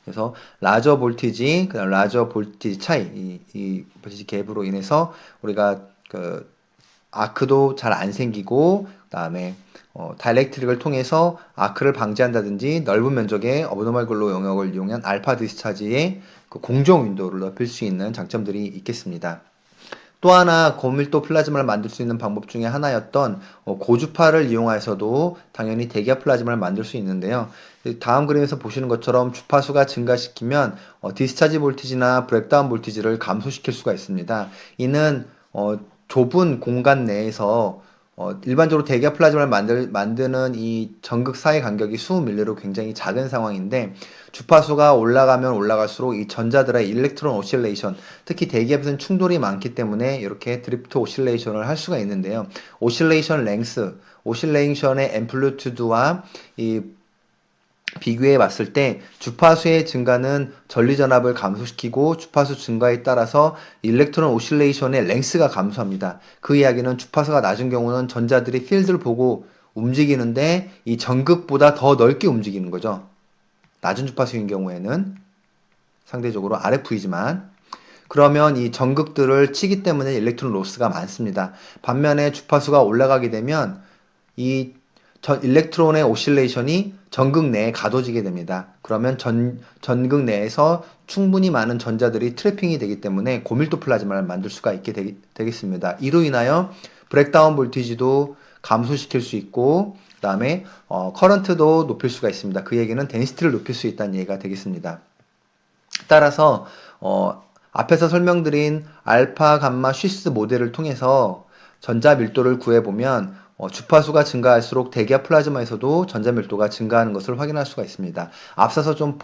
그래서 라저 볼티지, 그다음 라저 볼티지 차이, 이 볼티지 갭으로 인해서 우리가 아크도 잘 안 생기고, 그다음에 다이렉트릭을 통해서 아크를 방지한다든지 넓은 면적의 어브노멀 글로우 영역을 이용한 알파 디스차지의 공정 윈도우를 넓힐 수 있는 장점들이 있겠습니다. 또 하나 고밀도 플라즈마를 만들 수 있는 방법 중에 하나였던 고주파를 이용해서도 당연히 대기압 플라즈마를 만들 수 있는데요. 다음 그림에서 보시는 것처럼 주파수가 증가시키면 디스차지 볼티지나 브렉다운 볼티지를 감소시킬 수가 있습니다. 이는 좁은 공간 내에서 일반적으로 대기압 플라즈마를 만드는 이 전극 사이 간격이 수십 밀리로 굉장히 작은 상황인데, 주파수가 올라가면 올라갈수록 이 전자들의 일렉트론 오실레이션, 특히 대기압에서는 충돌이 많기 때문에 이렇게 드리프트 오실레이션을 할 수가 있는데요. 오실레이션 랭스, 오실레이션의 앰플리튜드와 이 비교해 봤을 때 주파수의 증가는 전리전압을 감소시키고 주파수 증가에 따라서 일렉트론 오실레이션의 랭스가 감소합니다. 그 이야기는 주파수가 낮은 경우는 전자들이 필드를 보고 움직이는데 이 전극보다 더 넓게 움직이는 거죠. 낮은 주파수인 경우에는 상대적으로 RF이지만, 그러면 이 전극들을 치기 때문에 일렉트론 로스가 많습니다. 반면에 주파수가 올라가게 되면 이 일렉트론의 오실레이션이 전극 내에 가둬지게 됩니다. 그러면 전극 내에서 충분히 많은 전자들이 트래핑이 되기 때문에 고밀도 플라즈마를 만들 수가 있게 되겠습니다. 이로 인하여 브렉다운 볼티지도 감소시킬 수 있고, 그 다음에 커런트도 높일 수가 있습니다. 그 얘기는 데니시티를 높일 수 있다는 얘기가 되겠습니다. 따라서 앞에서 설명드린 알파, 감마, 쉬스 모델을 통해서 전자 밀도를 구해보면 주파수가 증가할수록 대기압 플라즈마에서도 전자 밀도가 증가하는 것을 확인할 수가 있습니다. 앞서서 좀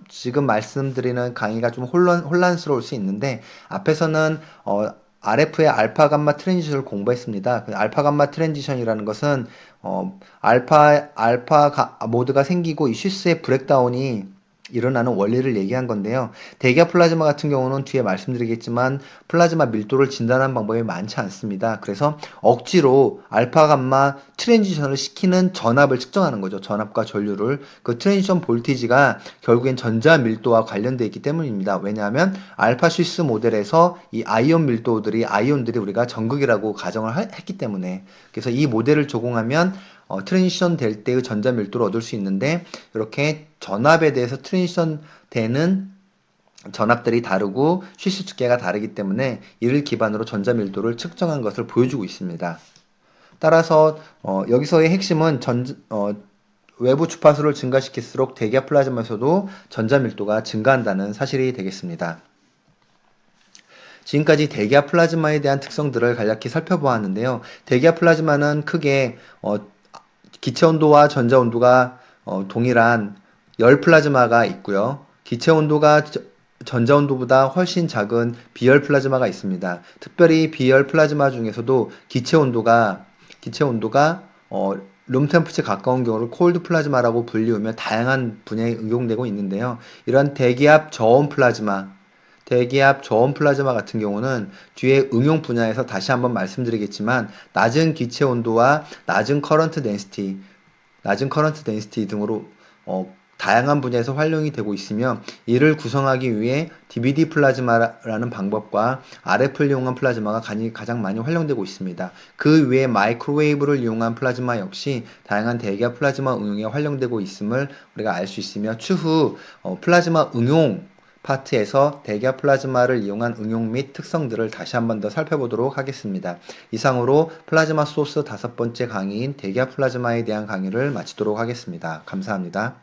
지금 말씀드리는 강의가 좀 혼란스러울 수 있는데, 앞에서는 RF의 알파 감마 트랜지션을 공부했습니다. 그 알파 감마 트랜지션이라는 것은 알파 모드가 생기고 이 쉬스의 브렉다운이 일어나는 원리를 얘기한 건데요. 대기압 플라즈마 같은 경우는 뒤에 말씀드리겠지만 플라즈마 밀도를 진단하는 방법이 많지 않습니다. 그래서 억지로 알파 감마 트랜지션을 시키는 전압을 측정하는 거죠. 전압과 전류를. 그 트랜지션 볼티지가 결국엔 전자 밀도와 관련되어 있기 때문입니다. 왜냐하면 알파 쉬스 모델에서 이 아이온들이 우리가 전극이라고 가정을 했기 때문에. 그래서 이 모델을 적용하면 트랜지션 될 때의 전자 밀도를 얻을 수 있는데, 이렇게 전압에 대해서 트랜지션 되는 전압들이 다르고 쉬스 두께가 다르기 때문에 이를 기반으로 전자 밀도를 측정한 것을 보여주고 있습니다. 따라서 여기서의 핵심은 외부 주파수를 증가시킬수록 대기압 플라즈마에서도 전자 밀도가 증가한다는 사실이 되겠습니다. 지금까지 대기압 플라즈마에 대한 특성들을 간략히 살펴보았는데요. 대기압 플라즈마는 크게 기체 온도와 전자 온도가 동일한 열 플라즈마가 있고요. 기체 온도가 전자 온도보다 훨씬 작은 비열 플라즈마가 있습니다. 특별히 비열 플라즈마 중에서도 기체 온도가 룸템프처에 가까운 경우를 콜드 플라즈마라고 불리우며 다양한 분야에 응용되고 있는데요. 이런 대기압 저온 플라즈마 같은 경우는 뒤에 응용 분야에서 다시 한번 말씀드리겠지만, 낮은 기체 온도와 낮은 커런트 덴시티 등으로 다양한 분야에서 활용이 되고 있으며, 이를 구성하기 위해 DVD 플라즈마라는 방법과 RF를 이용한 플라즈마가 가장 많이 활용되고 있습니다. 그 외에 마이크로웨이브를 이용한 플라즈마 역시 다양한 대기압 플라즈마 응용에 활용되고 있음을 우리가 알 수 있으며, 추후 플라즈마 응용 파트에서 대기압 플라즈마를 이용한 응용 및 특성들을 다시 한번 더 살펴보도록 하겠습니다. 이상으로 플라즈마 소스 5번째 강의인 대기압 플라즈마에 대한 강의를 마치도록 하겠습니다. 감사합니다.